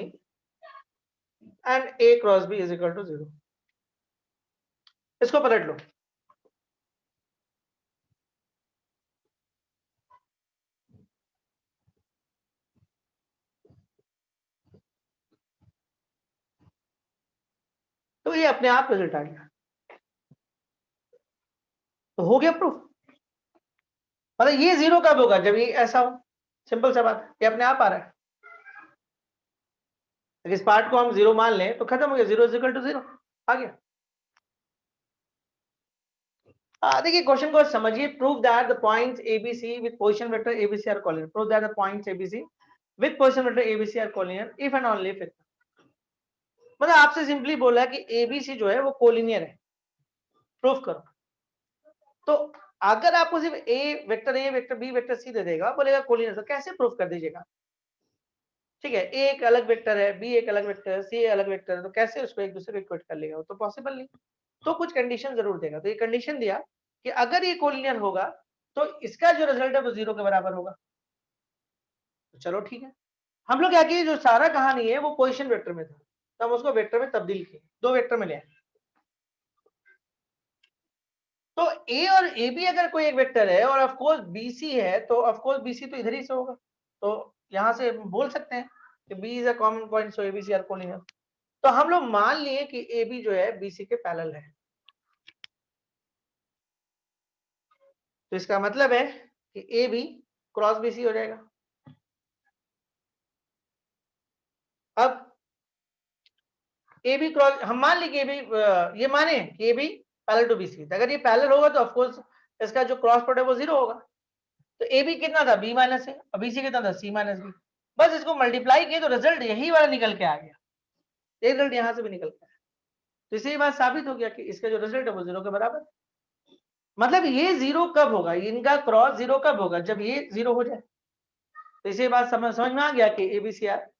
and A cross B is equal to 0। इसको पलट लो, तो ये अपने आप रिजल्ट आ गया। तो हो गया प्रूफ। मतलब ये 0 कब होगा, जब ये ऐसा हो, सिंपल सा बात है, ये अपने आप आ रहा है। इस पार्ट को हम 0 मान लें तो खत्म हो गया, 0 इज इक्वल टू 0 आ गया। देखिए क्वेश्चन को समझिए। Prove that the points ABC with position vector ABC are collinear. Prove that the points ABC with position vector ABC are collinear if and only if. मतलब आपसे सिंपली बोला है कि ABC जो है वो कोलिनियर है, प्रूफ करो। तो अगर आपको सिर्फ ए वेक्टर बी वेक्टर सी दे देगा, बोलेगा कोलिनियर, तो कैसे प्रूफ कर दीजिएगा? ठीक है, ए एक अलग वेक्टर है, बी एक अलग वेक्टर है, सी अलग वेक्टर है, तो कैसे उसको एक दूसरे को इक्वेट कर लेगा? वो तो पॉसिबल नहीं। तो कुछ कंडीशन जरूर देगा। तो ये कंडीशन दिया कि अगर ये कोलिनियर होगा तो इसका जो रिजल्ट है वो 0 के बराबर होगा। तो चलो ठीक है, हम लोग क्या किए, जो सारा कहानी है वो पोजीशन वेक्टर में था, तो हम उसको वेक्टर में तब्दील किए, दो वेक्टर में ले आए। तो ए और ए बी अगर कोई एक वेक्टर है और ऑफ कोर्स बी सी है, तो ऑफ कोर्स बी सी तो इधर ही से होगा, तो यहां से बोल सकते हैं कि B is a common point, so A B C are collinear. तो हम लोग मान लिए कि ए बी जो है बी सी के पैरेलल है। तो इसका मतलब है कि A B cross B C हो जाएगा। अब ए बी क्रॉस, हम मान ली कि ए बी, ये माने कि A B parallel to B C, अगर ये पैरेलल होगा तो ऑफ कोर्स इसका जो क्रॉस प्रोडक्ट है वो 0 होगा। तो ए बी कितना था, बी माइनस है, और बी सी कितना था, सी माइनस बी। बस इसको मल्टीप्लाई किए तो रिजल्ट यही वाला निकल के आ गया, एक रिजल्ट यहां से भी निकल के आया। तो इसे बात साबित हो गया कि इसका जो रिजल्ट है वो 0 के बराबर। मतलब ये 0 कब होगा, इनका क्रॉस 0 कब होगा, जब ये 0 हो जाए। तो इसे बात समझ में आ गया कि एबीसीआर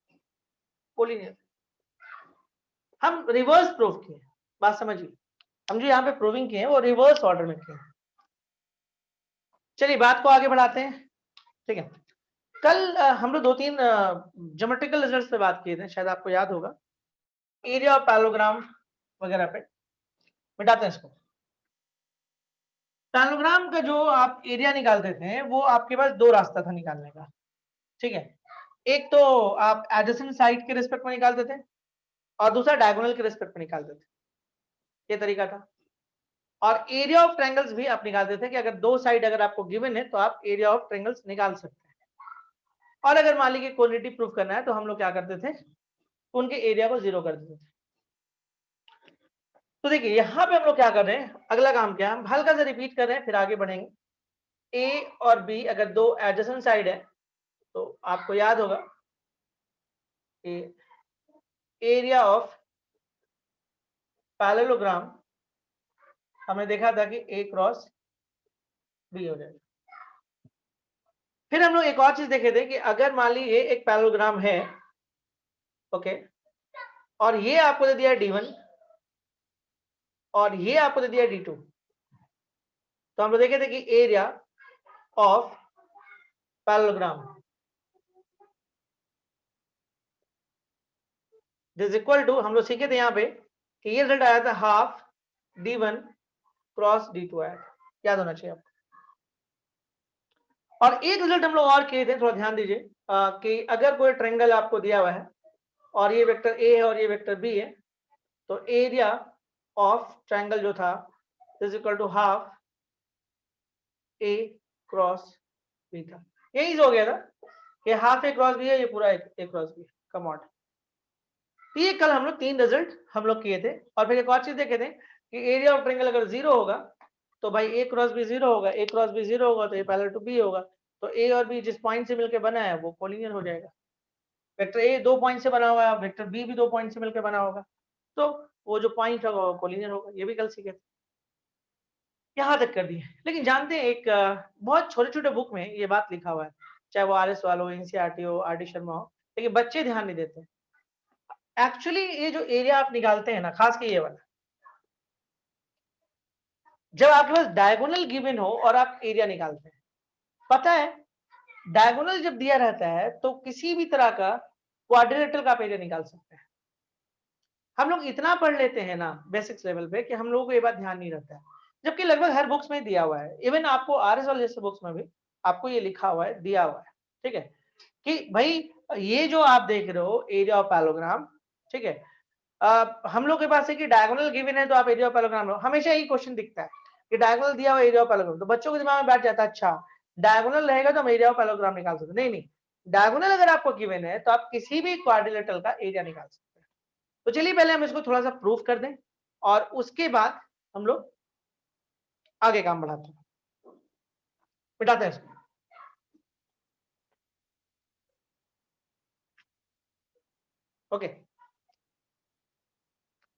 कोलिनियर। हम रिवर्स प्रूफ किए, बात समझिए, हम जो यहाँ पे प्रूविंग किए हैं वो रिवर्स ऑर्डर में किए। चलिए बात को आगे बढ़ाते हैं। ठीक है, कल हम लोग 2-3 ज्योमेट्रिकल रिजल्ट्स पे बात किए थे, शायद आपको याद होगा, एरिया ऑफ पैरेललोग्राम वगैरह पे। मिटाते हैं इसको। पैरेललोग्राम का जो आप एरिया निकालते थे वो आपके पास दो रास्ता था निकालने का। ठीक है, एक तो आप एडजेसेंट साइड के रिस्पेक्ट में निकालते थे और दूसरा डायगोनल के रिस्पेक्ट में निकालते थे, ये तरीका था। और एरिया ऑफ ट्रायंगल्स भी आप निकालते थे कि अगर दो साइड अगर आपको गिवन है तो आप एरिया ऑफ ट्रायंगल्स निकाल सकते हैं। और अगर मान लीजिए क्वालिटी प्रूफ करना है तो हम लोग क्या करते थे, उनके एरिया को 0 कर देते थे। तो देखिए यहां पे हम लोग क्या कर रहे हैं, अगला काम क्या है, हम हल्का सा रिपीट कर रहे हैं फिर आगे बढ़ेंगे। ए और बी अगर दो एडजेसेंट साइड है तो आपको याद होगा कि एरिया ऑफ पैरेललोग्राम हमने देखा था कि ए क्रॉस बी हो जाएगा। फिर हम लोग एक और चीज देखे थे कि अगर मान ली ये एक पैरेललोग्राम है, ओके, और ये आपको दे दिया D1 और ये आपको दे दिया D2, तो हम लोग देखे थे कि area of parallelogram this equal to, हम लोग सीखे थे यहाँ पे कि ये रिजल्ट आया था हाफ D1 क्रॉस D2 आया था, याद होना चाहिए आपको। और एक रिजल्ट हम लोग और किए थे, थोड़ा ध्यान दीजिए, कि अगर कोई ट्रायंगल आपको दिया हुआ है और ये वेक्टर ए है और ये वेक्टर बी है, तो एरिया ऑफ ट्रायंगल जो था is equal to half A cross B था। यही हो गया था कि हाफ ए क्रॉस बी है, ये पूरा ए क्रॉस बी कमॉड। तो ये कल हम लोग 3 रिजल्ट हम लोग किए थे। और फिर एक और चीज देखे थे कि एरिया ऑफ ट्रायंगल अगर 0 होगा तो भाई ए क्रॉस बी 0 होगा, ए क्रॉस बी 0 होगा तो ए पैरेलल टू बी होगा, तो ए और बी जिस पॉइंट से मिलकर बना है वो कोलिनियर हो जाएगा। वेक्टर ए 2 पॉइंट से बना हुआ है, वेक्टर बी भी 2 पॉइंट से मिलकर बना होगा, तो वो जो पॉइंट होगा वो कोलिनियर होगा। ये भी कल सीखे थे, यहाँ तक कर दिए। लेकिन जानते हैं एक बहुत छोटे छोटे बुक में ये बात लिखा हुआ है, चाहे वो RS वालों, NCERT हो, RD शर्मा हो, लेकिन बच्चे ध्यान नहीं देते। एक्चुअली ये जो एरिया आप निकालते हैं ना, खास के ये वाला, जब आपके पास डायगोनल गिवन हो और आप एरिया निकालते हैं, पता है डायगोनल जब दिया रहता है तो किसी भी तरह का क्वाड्रिलेटरल का आप एरिया निकाल सकते हैं। हम लोग इतना पढ़ लेते हैं ना बेसिक्स लेवल पे कि हम लोगों को ये बात ध्यान नहीं रहता है, जबकि लगभग हर बुक्स में दिया हुआ है। इवन आपको RS वाले जैसे बुक्स में भी आपको ये लिखा हुआ है, दिया हुआ है। ठीक है, कि भाई ये जो आप देख रहे हो एरिया ऑफ पैरेललोग्राम, ठीक है, हम लोग के पास है कि डायगोनल गिवन है तो आप एरिया ऑफ पैरेललोग्राम लो, हमेशा यही क्वेश्चन दिखता है कि डायगोनल दिया हुआ एरिया ऑफ पैरेललोग्राम, तो बच्चों के दिमाग में बैठ जाता है अच्छा डायगोनल रहेगा तो हम एरिया ऑफ पैरेललोग्राम निकाल सकते। नहीं नहीं, डायगोनल अगर आपको गिवन है तो आप किसी भी क्वाड्रिलेटरल का एरिया निकाल सकते हैं। तो चलिए पहले हम इसको थोड़ा सा प्रूफ कर दें और उसके बाद हम लोग आगे काम बढ़ाते हैं, मिटाते हैं इसको। ओके,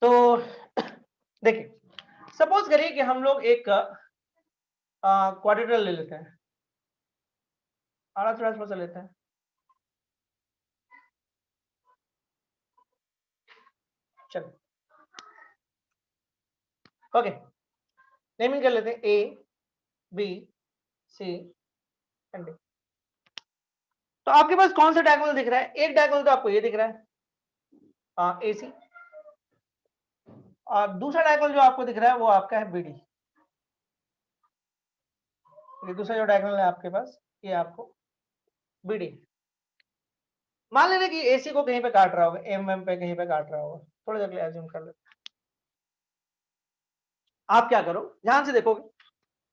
तो देखिए, सपोज करिए कि हम लोग एक क्वाड्रिलेटरल ले लेते हैं, थोड़ा सा लेते हैं। चलो ओके, नेमिंग कर लेते हैं A B C and D. तो आपके पास कौन सा डायगोनल दिख रहा है? एक डायगोनल तो आपको ये दिख रहा है ए सी, और दूसरा डायगोनल जो आपको दिख रहा है वो आपका है बी डी। ये दूसरा जो डायगोनल है आपके पास ये आपको बी डी। मान लेना कि एसी को कहीं पे काट रहा होगा, एम पे कहीं पे काट रहा होगा, थोड़ी देर के लिए एज्यूम कर लेते हैं। आप क्या करो, ध्यान से देखोगे,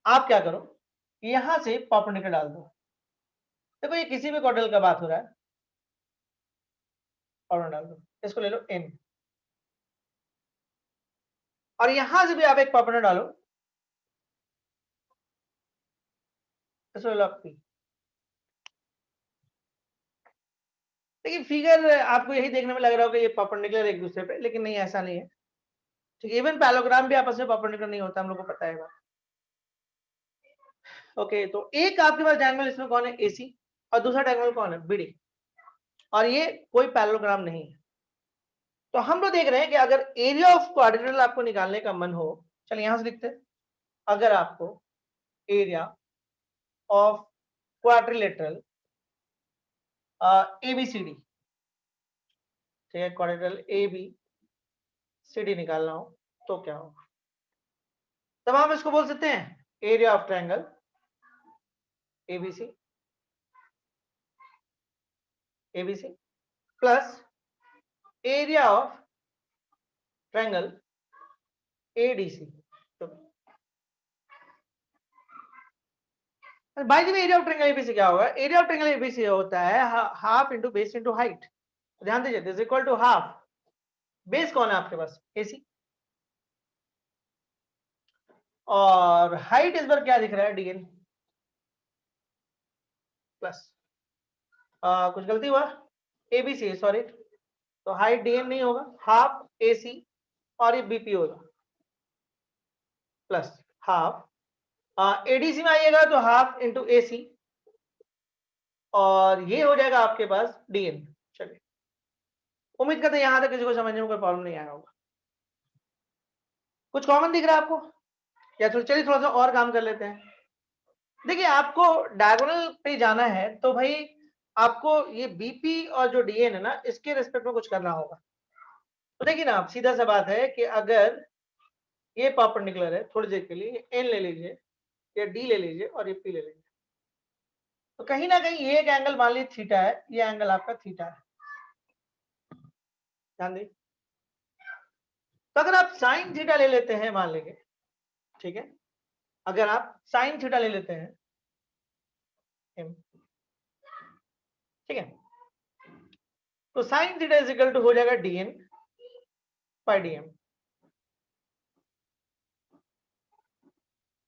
आप क्या करो, यहां से परपेंडिकुलर डाल दो। देखो ये किसी भी क्वाड्रेंट का बात हो रहा है, परपेंडिकुलर डाल दो, इसको ले लो एन, और यहां से भी आप एक परपेंडिकुलर डालो, इसको ले लो आप पी। लेकिन फिगर आपको यही देखने में लग रहा होगा ये परपेंडिकुलर एक दूसरे पे, लेकिन नहीं, ऐसा नहीं है। ठीक है, इवन पैरेललोग्राम भी आपस में परपेंडिकुलर नहीं होता, हम लोग को पता है बात। ओके, तो एक आपके पास डायगोनल इसमें कौन है? एसी, और दूसरा डायगोनल कौन है? बीडी, और ये कोई पैरेललोग्राम नहीं है। तो हम लोग देख रहे हैं कि अगर एरिया ऑफ क्वाड्रिलेटरल आपको निकालने का मन हो, चलिए यहां से लिखते हैं, अगर आपको एरिया ऑफ क्वाड्रिलेटरल एबीसीडी, ठीक है, क्वाड्रिलेटरल एबीसीडी निकालना हो तो क्या होगा? तब हम इसको बोल सकते हैं area of triangle ABC ABC plus area of triangle ADC. By the way area of triangle ABC क्या होगा? एरिया ऑफ ट्रायंगल एबीसी होता है half into base into height. ध्यान दीजिए, this equal to half, base कौन है आपके पास? AC, और हाइट इस बार क्या दिख रहा है? डीएन प्लस कुछ गलती हुआ, एबीसी सॉरी, तो हाइट डीएन नहीं होगा, हाफ एसी, और ये बीपी होगा प्लस हाफ एडीसी में आइएगा तो हाफ इंटू एसी, और ये हो जाएगा आपके पास डीएन। चलिए, उम्मीद करते हैं यहां तक किसी को समझने में कोई प्रॉब्लम नहीं आया होगा। कुछ कॉमन दिख रहा है आपको, या तो चलिए थोड़ा सा और काम कर लेते हैं। देखिए, आपको डायगोनल पे जाना है तो भाई आपको ये बीपी और जो डीएन है ना, इसके रिस्पेक्ट में कुछ करना होगा। तो देखिए ना, आप सीधा सा बात है कि अगर ये परपेंडिकुलर है, थोड़ी देर के लिए एन ले लीजिए या डी ले लीजिए और ये पी ले लीजिए, तो कहीं ना कहीं ये एक एंगल मान लीजिए थीटा है, ये एंगल आपका थीटा है, ध्यान दीजिए। तो अगर आप साइन थीटा ले लेते हैं, मान लेंगे, ठीक है, अगर आप साइन थीटा ले लेते हैं एम, ठीक है, तो sine theta is equal to हो जाएगा डीएन बाय डीएम,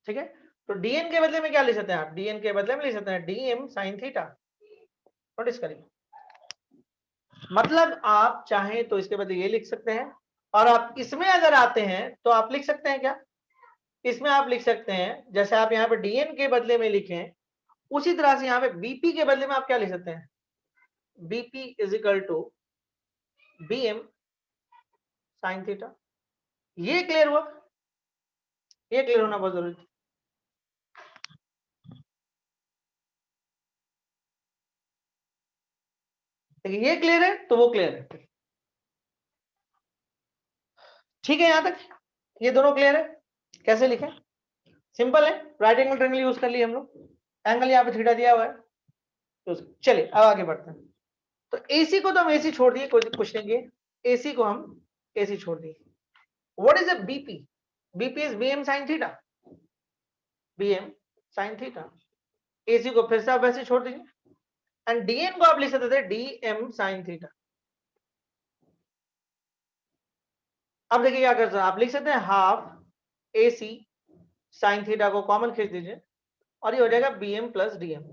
ठीक है। तो डीएन के बदले में क्या ले सकते हैं आप? डीएन के बदले में ले सकते हैं डीएम साइन थीटा। नोटिस करिए, मतलब आप चाहें तो इसके बदले ये लिख सकते हैं, और आप इसमें अगर आते हैं तो आप लिख सकते हैं क्या? इसमें आप लिख सकते हैं, जैसे आप यहाँ पे डीएन के बदले में लिखें, उसी तरह से यहाँ पे बीपी के बदले में आप क्या लिख सकते हैं? BP is equal to BM sine theta. ये क्लियर हुआ? ये क्लियर होना बहुत जरूरी है। ये क्लियर है तो वो क्लियर है, ठीक है। यहां तक ये दोनों क्लियर है। कैसे लिखें? सिंपल है, राइट एंगल ट्रायंगल यूज कर लिए हम लोग, एंगल यहाँ पे थीटा दिया हुआ है, तो चलिए अब आगे बढ़ते हैं। तो एसी को तो हम एसी छोड़ दिए, कुछ नहीं किए, एसी को हम एसी छोड़ दिए। What is a BP? BP is BM sine theta, BM sine theta. AC को फिर से आप वैसे छोड़ दीजिए, एंड डीएन को आप लिख सकते थे डीएम साइन थीटा। अब देखिए क्या कर सकते हैं, आप लिख सकते हैं हाफ एसी साइन थीटा को कॉमन खींच दीजिए, और ये हो जाएगा बीएम प्लस डीएम।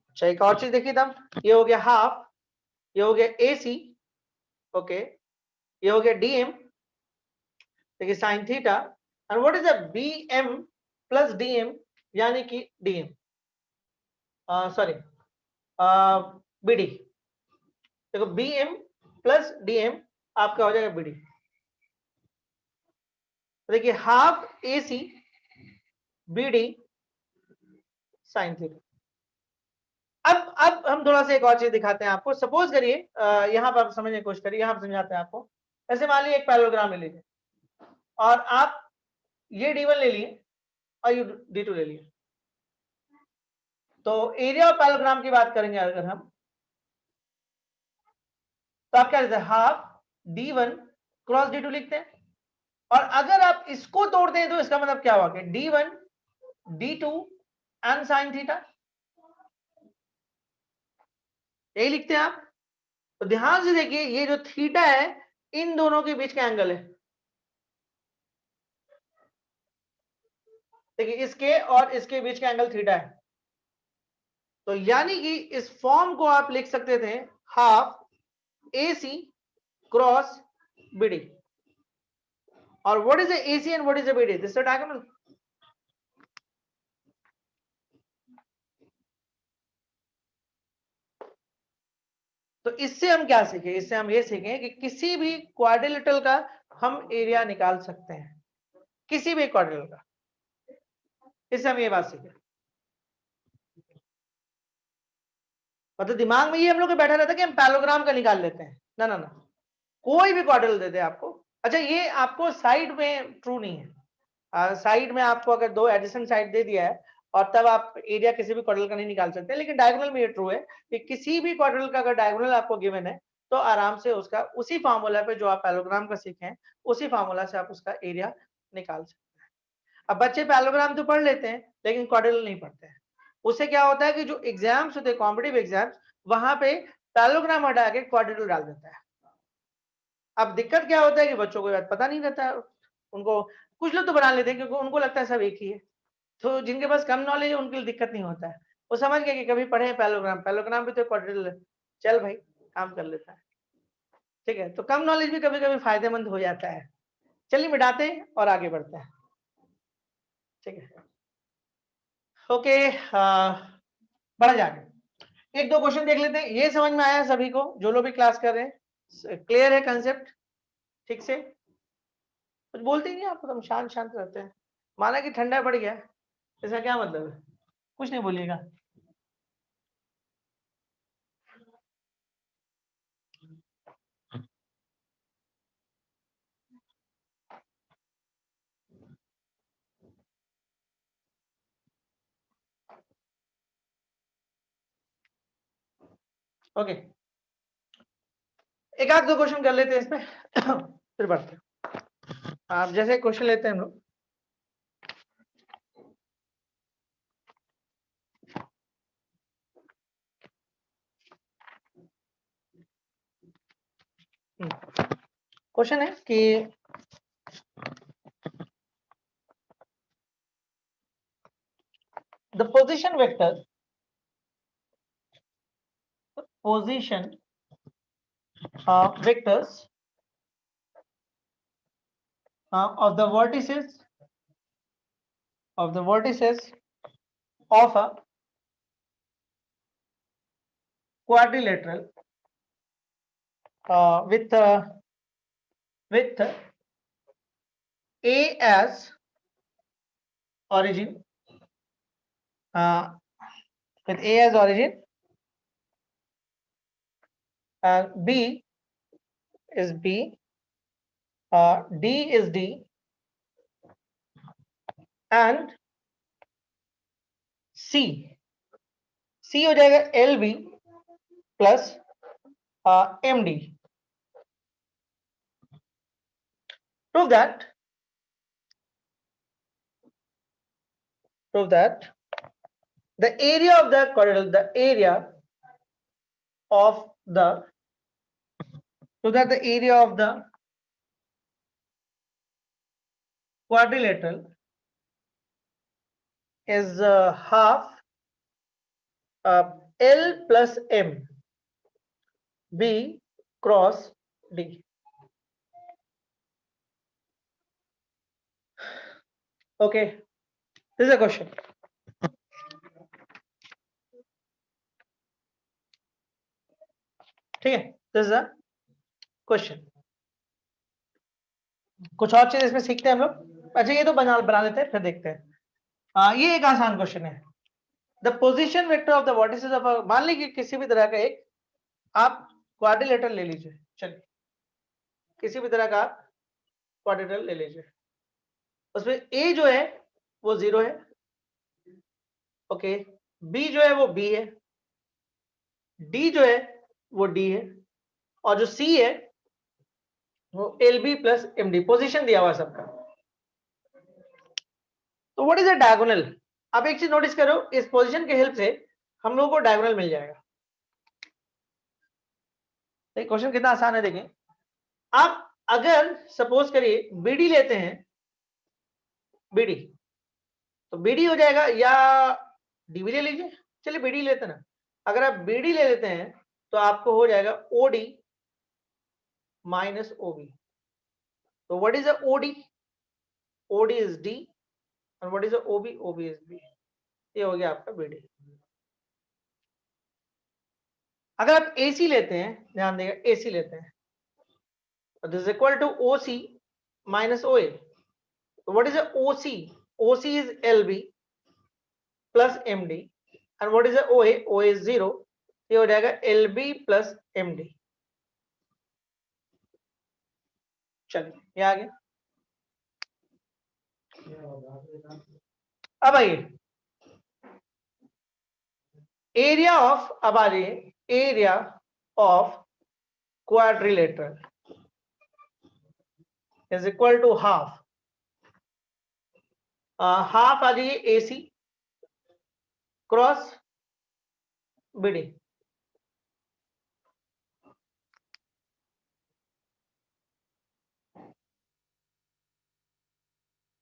अच्छा, एक और चीज देखिए तब, ये हो गया हाफ, ये हो गया एसी, ओके, ये हो गया डीएम, देखिए sine theta and what is the B M plus D M यानी कि D M sorry B D. देखो B M plus D M आपका हो जाएगा बी डी। देखिए half A C B D sine theta. अब हम थोड़ा सा एक और चीज दिखाते हैं आपको। सपोज करिए यहाँ पर आप समझने की कोशिश करिए, यहाँ पर समझाते हैं आपको। ऐसे मान लीजिए एक पैरेललोग्राम ले लीजिए और आप ये D1 ले लिए और ये D2 ले लिए। तो एरिया ऑफ पैरेललोग्राम की बात करेंगे अगर हम, तो आप क्या लिखते हैं, हाफ D1 क्रॉस D2 लिखते हैं। और अगर आप इसको तोड़ते हैं तो इसका मतलब क्या हुआ कि D1 D2 and sine theta, यही लिखते हैं आप। तो ध्यान से देखिए ये जो थीटा है इन दोनों के बीच का एंगल है। देखिए इसके और इसके बीच का एंगल थीटा है। तो यानी कि इस फॉर्म को आप लिख सकते थे half A C cross BD. और what is the AC and what is the BD? This is the diagonal. तो इससे हम क्या सीखे? इससे हम ये सीखे कि किसी भी क्वाड्रिलेटरल का हम एरिया निकाल सकते हैं, किसी भी क्वाड्रिलेटरल का। इससे हम ये बात सीखे। मतलब दिमाग में ये हम लोग को बैठा रहता है कि हम पैरेललोग्राम का निकाल लेते हैं। ना ना ना, कोई भी क्वाड्रिलेटरल देते हैं आपको। अच्छा ये आपको साइड में ट्रू नहीं है। साइड में आपको अगर दो एडिशन साइड दे दिया है और तब आप एरिया किसी भी क्वाड्रिलेटरल का नहीं निकाल सकते, लेकिन डायगोनल में ये ट्रू है कि किसी भी क्वाड्रिलेटरल का अगर डायगोनल आपको गिवन है तो आराम से उसका उसी फार्मूला पे जो आप पैरेललोग्राम का सीखे हैं उसी फार्मूला से आप उसका एरिया निकाल सकते हैं। अब बच्चे पैरेललोग्राम तो पढ़ लेते हैं लेकिन क्वाड्रिलेटरल नहीं पढ़ते हैं। उससे क्या होता है कि जो एग्जाम्स होते हैं कॉम्पिटिटिव एग्जाम्स, वहां पे पैरेललोग्राम हटा के क्वाड्रिलेटरल डाल देता है। अब दिक्कत क्या होता है कि बच्चों को बात पता नहीं रहता है। उनको कुछ लोग तो बना लेते हैं क्योंकि उनको लगता है सब एक ही है। तो जिनके पास कम नॉलेज है उनके लिए दिक्कत नहीं होता है। वो समझ गए कि कभी पढ़े पैरेललोग्राम, पैरेललोग्राम भी तो क्वाड्रिलेटरल है, चल भाई काम कर लेता है। ठीक है, तो कम नॉलेज भी कभी कभी फायदेमंद हो जाता है। चलिए मिटाते हैं और आगे बढ़ते हैं। ठीक है, ओके, बढ़ा जाए। एक दो क्वेश्चन देख लेते हैं। ये समझ में आया सभी को? जो लोग भी क्लास कर रहे हैं क्लियर है कंसेप्ट ठीक से? कुछ बोलते ही नहीं आप, एकदम शांत शांत रहते हैं। माना कि ठंडा पड़ गया, इसका क्या मतलब है? कुछ नहीं बोलिएगा। ओके, एक आध दो क्वेश्चन कर लेते हैं इसमें फिर बढ़ते हैं। आप जैसे क्वेश्चन लेते हैं हम लोग। क्वेश्चन है कि the position vector vectors of the vertices of a quadrilateral with A as origin, and B is B, D is D, and C हो जाएगा LB plus MD. Prove that the area of the quadrilateral, the area of the quadrilateral is half L plus M B cross D. Okay, this is a question. ठीक है, this is a question. कुछ और चीज इसमें सीखते हैं हम लोग. अच्छा ये तो बना लेते हैं, फिर देखते हैं. ये एक आसान क्वेश्चन है. The position vector of the vertices of, मान लीजिए किसी भी तरह का एक आप क्वाड्रिलेटरल ले लीजिए. चलिए किसी भी तरह का आप क्वाड्रिलेटरल ले लीजिए. उसमें ए जो है वो 0 है. ओके, बी जो है वो बी है, डी जो है वो डी है, और जो सी है वो L B plus M D. Position दिया हुआ सबका. तो व्हाट इज अ डायगोनल? आप एक चीज नोटिस करो, इस पोजीशन के हेल्प से हम लोगों को डायगोनल मिल जाएगा. क्वेश्चन कितना आसान है देखें. आप अगर सपोज करिए बीडी लेते हैं, बीडी, तो बीडी हो जाएगा, या डीबी ले लीजिए. चलिए बीडी लेते ना. अगर आप बीडी ले लेते हैं तो आपको हो जाएगा ओडी माइनस ओबी. तो what is a OD? OD is D, और what is a OB? OB is B. ये हो गया आपका बीडी. अगर आप एसी लेते हैं, ध्यान देगा, एसी लेते हैं, this is equal to OC minus OA. तो what is a OC? OC is LB plus MD, and what is a OA? OA is 0. ये हो जाएगा एलबी प्लस एमडी. चलिए ये आ गया. अब आइए एरिया ऑफ, अब आ जाइए area of quadrilateral is equal to half. Half आ जाइए एसी क्रॉस बीडी.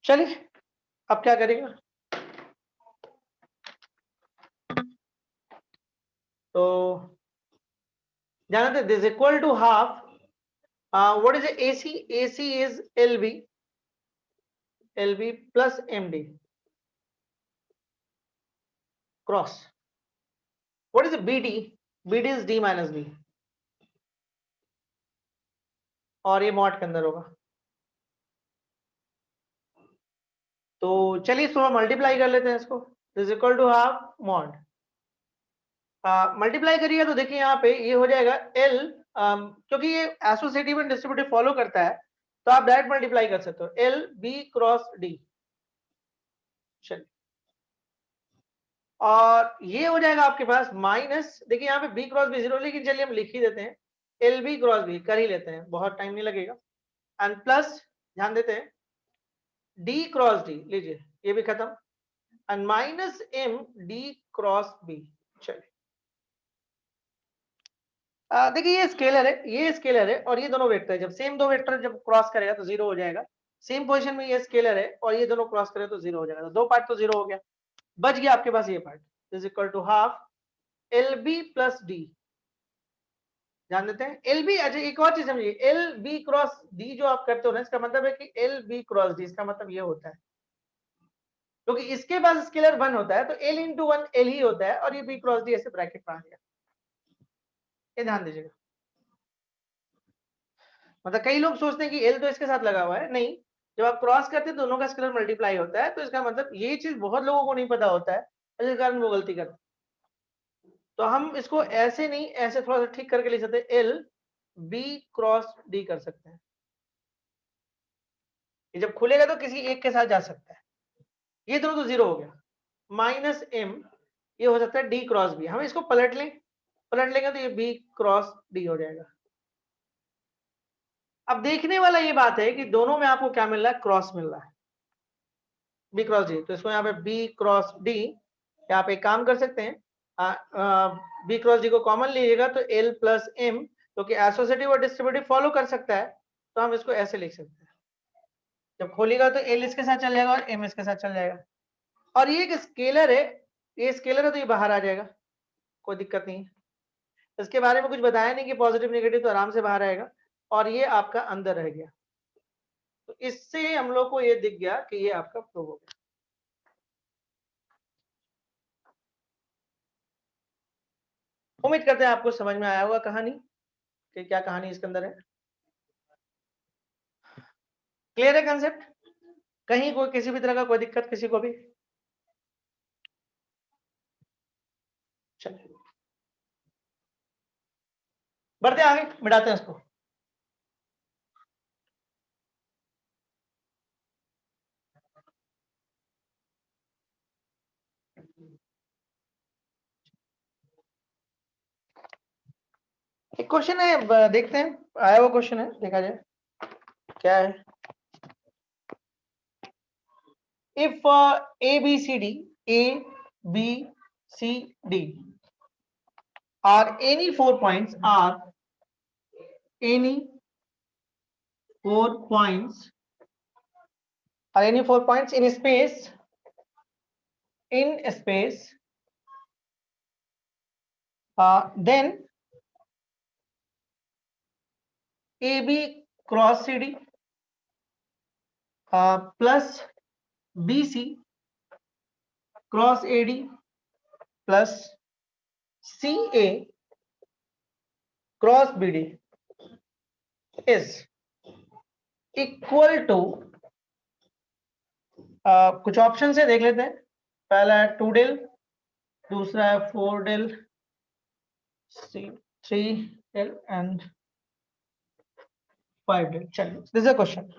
चलिए अब क्या करेगा, तो जानते this equal to half. What is AC? AC is LB, LB plus MD cross. What is BD? BD is D minus B, और ये मॉड के अंदर होगा. तो चलिए थोड़ा मल्टीप्लाई कर लेते हैं इसको. This equal to half mod. Multiply करिए तो देखिए यहाँ पे ये हो जाएगा एल, क्योंकि ये एसोसिएटिव एंड डिस्ट्रीब्यूटिव फॉलो करता है, तो आप डायरेक्ट मल्टीप्लाई कर सकते हो. L B cross D. चलिए, और ये हो जाएगा आपके पास माइनस, देखिए यहाँ पे बी क्रॉस बी 0, लेकिन चलिए हम लिख ही देते हैं, एल बी क्रॉस बी कर ही लेते हैं, बहुत टाइम नहीं लगेगा. एंड प्लस, ध्यान देते हैं, डी क्रॉस डी लीजिए, ये भी खत्म, and minus M D cross B. चलिए देखिए ये स्केलर है, ये स्केलर है, और ये दोनों वेक्टर है. जब सेम दो वेक्टर जब क्रॉस करेगा तो 0 हो जाएगा. सेम पोजीशन में ये स्केलर है और ये दोनों क्रॉस करे तो 0 हो जाएगा. तो दो पार्ट तो 0 हो गया. बच गया आपके पास ये part. Is equal to half L B plus D. ध्यान देते हैं एल बी. अच्छा एक और चीज समझिए, एल बी क्रॉस डी जो आप करते हो ना, इसका मतलब है कि एल बी क्रॉस डी, इसका मतलब ये होता है क्योंकि इसके पास स्केलर 1 होता है, तो एल इंटू 1 एल ही होता है, और ये बी क्रॉस डी ऐसे ब्रैकेट में आ गया. ये ध्यान दीजिएगा. मतलब कई लोग सोचते हैं कि एल तो इसके साथ लगा हुआ है, नहीं. जब आप क्रॉस करते हैं दोनों का स्केलर मल्टीप्लाई होता है, तो इसका मतलब ये चीज बहुत लोगों को नहीं पता होता है, इस कारण वो गलती करते हैं. तो हम इसको ऐसे नहीं, ऐसे थोड़ा सा ठीक करके लिख सकते हैं, एल बी क्रॉस डी कर सकते हैं. ये जब खुलेगा तो किसी एक के साथ जा सकता है. ये दोनों तो 0 हो गया. माइनस एम, ये हो सकता है डी क्रॉस बी. हम इसको पलट लें, पलट लेंगे तो ये बी क्रॉस डी हो जाएगा. अब देखने वाला ये बात है कि दोनों में आपको क्या मिल रहा है? क्रॉस मिल रहा है, बी क्रॉस डी. तो इसको यहाँ पे बी क्रॉस डी, यहाँ पे काम कर सकते हैं, बी क्रॉस डी को कॉमन लीजिएगा तो एल प्लस एम, क्योंकि एसोसिएटिव और डिस्ट्रीब्यूटिव फॉलो कर सकता है, तो हम इसको ऐसे लिख सकते हैं. जब खोलेगा तो एल इसके साथ चल जाएगा और एम इसके साथ चल जाएगा. और ये एक स्केलर है, ये स्केलर है तो ये बाहर आ जाएगा, कोई दिक्कत नहीं है. इसके बारे में कुछ बताया नहीं कि पॉजिटिव नेगेटिव, तो आराम से बाहर आएगा. और ये आपका अंदर रह गया. तो तो इससे हम लोग को ये दिख गया कि ये आपका प्रूव हो गया। उम्मीद करते हैं आपको समझ में आया होगा कहानी कि क्या कहानी इसके अंदर है। क्लियर है कंसेप्ट? कहीं कोई किसी भी तरह का कोई दिक्कत किसी को भी? चलिए बढ़ते आगे, मिटाते हैं इसको। एक क्वेश्चन है, देखते हैं, आया हुआ क्वेश्चन है, देखा जाए क्या है। If A B C D, A B C D are any 4 points in space then AB cross CD plus BC cross AD plus CA cross BD is equal to कुछ ऑप्शन से देख लेते हैं। पहला है 2 del, दूसरा है 4 del, 3 del and 5 del। चलिए this is a question.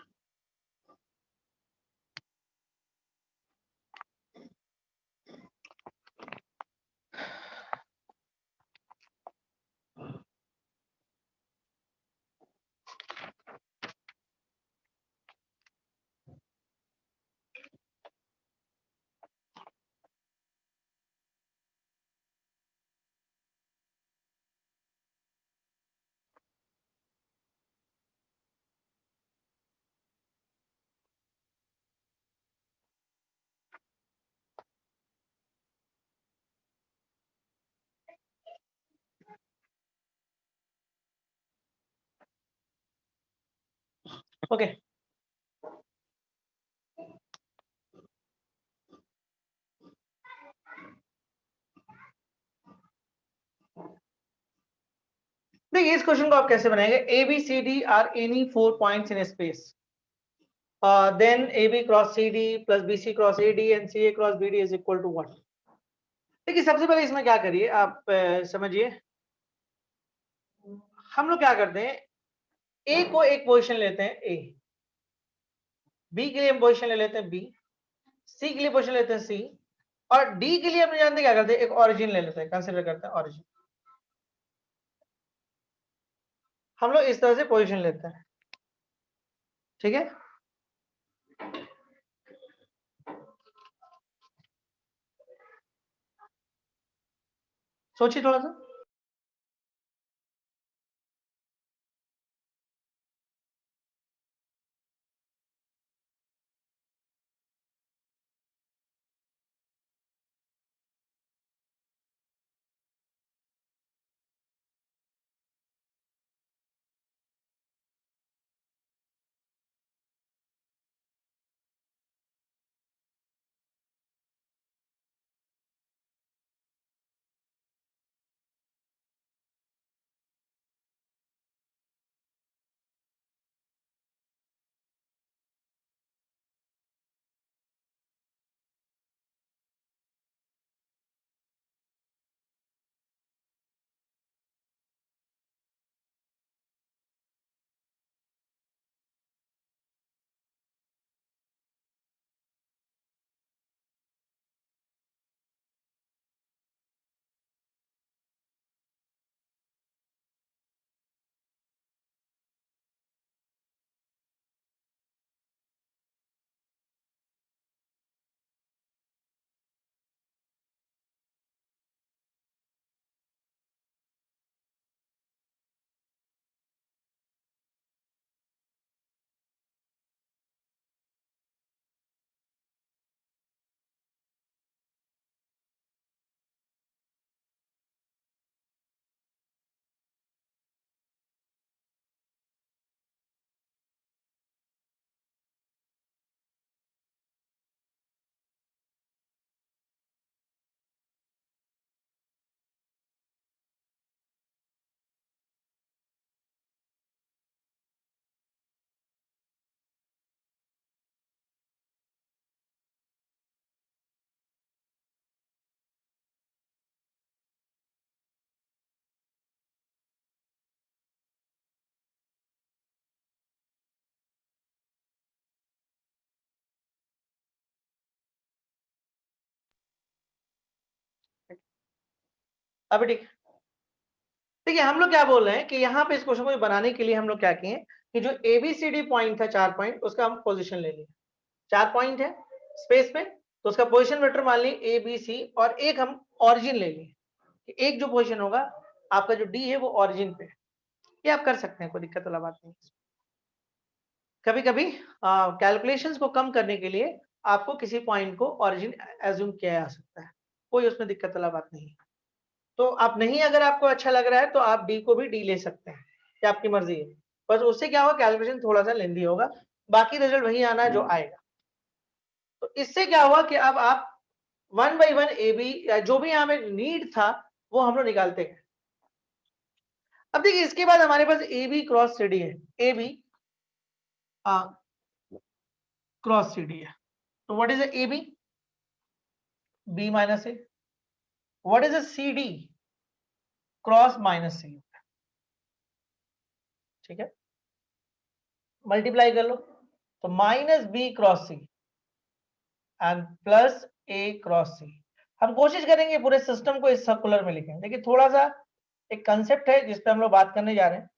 Okay देखिए इस क्वेश्चन को आप कैसे बनाएंगे। A B C D are any 4 points in space, then A B cross C D plus B C cross A D and C A cross B D is equal to 1। देखिए सबसे पहले इसमें क्या करिए आप समझिए। हम लोग क्या करते हैं, ए को एक पोजीशन लेते हैं ए, बी के लिए हम पोजीशन ले लेते हैं बी, सी के लिए पोजीशन लेते हैं सी, और डी के लिए हम जानते क्या करते हैं, एक ऑरिजिन ले लेते हैं, कंसीडर करते हैं ऑरिजिन। हम लोग इस तरह से पोजीशन लेते हैं, ठीक है। सोचिए थोड़ा सा। अभी ठीक। देखिए हम लोग क्या बोल रहे हैं कि यहाँ पे इस क्वेश्चन को बनाने के लिए हम लोग क्या किए कि जो ABCD पॉइंट था 4 पॉइंट, उसका हम पोजीशन ले लिए। 4 पॉइंट है स्पेस में, तो उसका पोजीशन वेक्टर मान ली ABC, और एक हम ऑरिजिन ले लिए। एक जो पोजीशन होगा आपका जो D है वो ऑरिजिन पे। ये आप कर सकते हैं, कोई दिक्कत वाला बात नहीं। कभी कभी कैलकुलेशंस को कम करने के लिए आपको किसी पॉइंट को ऑरिजिन एज्यूम किया जा सकता है, कोई उसमें दिक्कत वाला बात नहीं। तो आप नहीं, अगर आपको अच्छा लग रहा है तो आप डी को भी डी ले सकते हैं, ये आपकी मर्जी है। बस उससे क्या होगा, कैलकुलेशन थोड़ा सा लेंदी होगा, बाकी रिजल्ट वही आना है जो आएगा। तो इससे क्या हुआ कि अब आप 1 by 1 AB या जो भी यहाँ में नीड था वो हम लोग निकालते हैं। अब देखिए इसके बाद हमारे पास AB क्रॉस CD है, AB क्रॉस CD है। तो what is AB? B minus A। What is CD? Cross minus C। ठीक है, मल्टीप्लाई कर लो, तो minus B cross C and plus A cross C। हम कोशिश करेंगे पूरे सिस्टम को इस सर्कुलर में लिखें। देखिए थोड़ा सा एक कंसेप्ट है जिस पे हम लोग बात करने जा रहे हैं,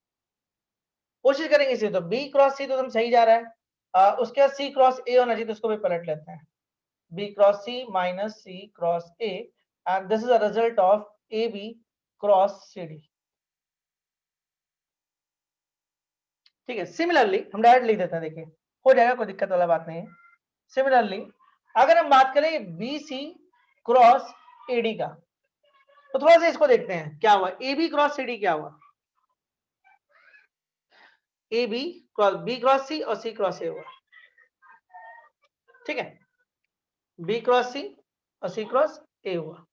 कोशिश करेंगे इसे। तो B क्रॉस C तो एकदम सही जा रहा है, उसके बाद C क्रॉस A होना चाहिए, तो उसको भी पलट लेते हैं। B cross C minus C cross A, and this is a result of AB cross CD। ठीक है, सिमिलरली हम डायरेक्ट लिख देते हैं, देखिए हो जाएगा, कोई दिक्कत वाला बात नहीं है। सिमिलरली अगर हम बात करें BC क्रॉस AD का, तो थोड़ा सा इसको देखते हैं क्या हुआ। AB क्रॉस CD क्या हुआ, AB cross B cross C और C क्रॉस A हुआ। ठीक है, B क्रॉस C और C क्रॉस A हुआ।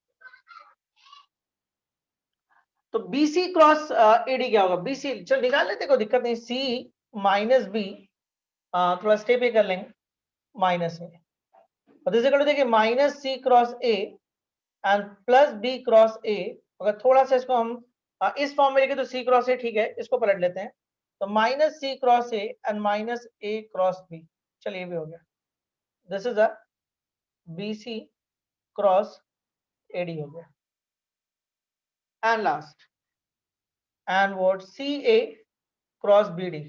तो BC क्रॉस AD क्या होगा, BC चल निकाल लेते, कोई दिक्कत नहीं। C माइनस B, थोड़ा स्टेप ए कर लेंगे, माइनस ए, और देखिए minus C cross A and plus B cross A। अगर थोड़ा सा इसको हम इस फॉर्म में लिखे तो C क्रॉस A, ठीक है, इसको पलट लेते हैं, तो minus C cross A and minus A cross B। चलिए ये भी हो गया, this is a BC cross AD हो गया। And last and what CA cross BD।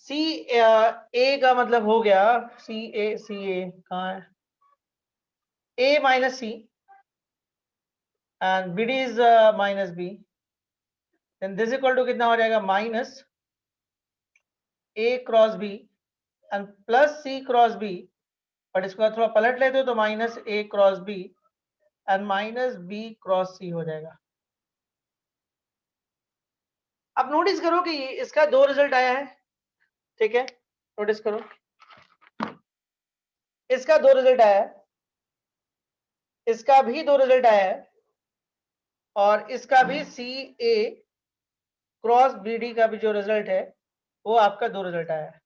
A का मतलब हो गया CA कहाँ है, A minus C and BD is minus B, then this equal to कितना हो जाएगा, minus A cross B and plus C cross B, but इसको थोड़ा पलट लेते हो तो minus A cross B and minus B cross C हो जाएगा। अब नोटिस करो कि इसका 2 रिजल्ट आया है, ठीक है, नोटिस करो इसका 2 रिजल्ट आया है, इसका भी 2 रिजल्ट आया है, और इसका भी CA क्रॉस BD का भी जो रिजल्ट है वो आपका 2 रिजल्ट आया है।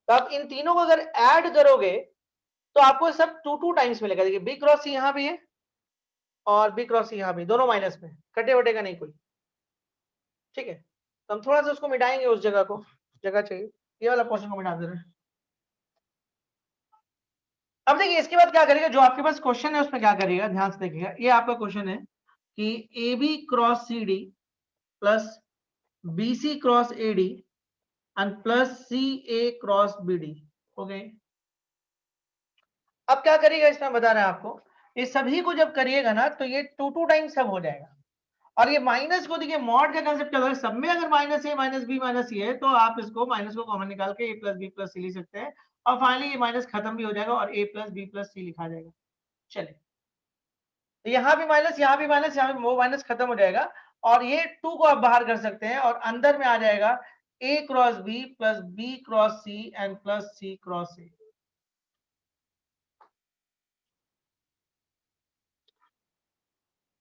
तो आप इन तीनों को अगर ऐड करोगे तो आपको सब 2 टाइम्स मिलेगा। देखिए B क्रॉस C यहाँ भी है और B क्रॉस C यहाँ भी, दोनों माइनस में, कटे वटे का नहीं कोई। ठीक है, तो हम थोड़ा सा उसको मिटाएंगे, उस जगह को, जगह चाहिए, ये वाला पोर्शन को मिटा दे रहे हैं। अब देखिए इसके बाद क्या करेगा, जो आपके पास क्वेश्चन है उसमें क्या करेगा, ध्यान से देखिएगा। ये आपका क्वेश्चन है कि AB cross CD plus BC cross AD and plus CA cross BD हो गए। अब क्या करिएगा, इसमें बता रहे हैं आपको, ये सभी को जब करिएगा ना तो ये 2 टाइम्स सब हो जाएगा। और ये माइनस को देखिए, मॉड का कांसेप्ट क्या है, सब में अगर माइनस ए माइनस बी माइनस सी है तो आप इसको माइनस को कॉमन निकाल के ए प्लस बी प्लस सी लिख सकते हैं, और फाइनली ये माइनस खत्म भी हो जाएगा और ए प्लस बी प्लस सी लिखा जाएगा। चलिए, तो यहाँ भी माइनस, यहाँ भी माइनस, यहाँ भी वो माइनस खत्म हो जाएगा, और ये 2 को आप बाहर कर सकते हैं, और अंदर में आ जाएगा A cross B plus B cross C and plus C cross A.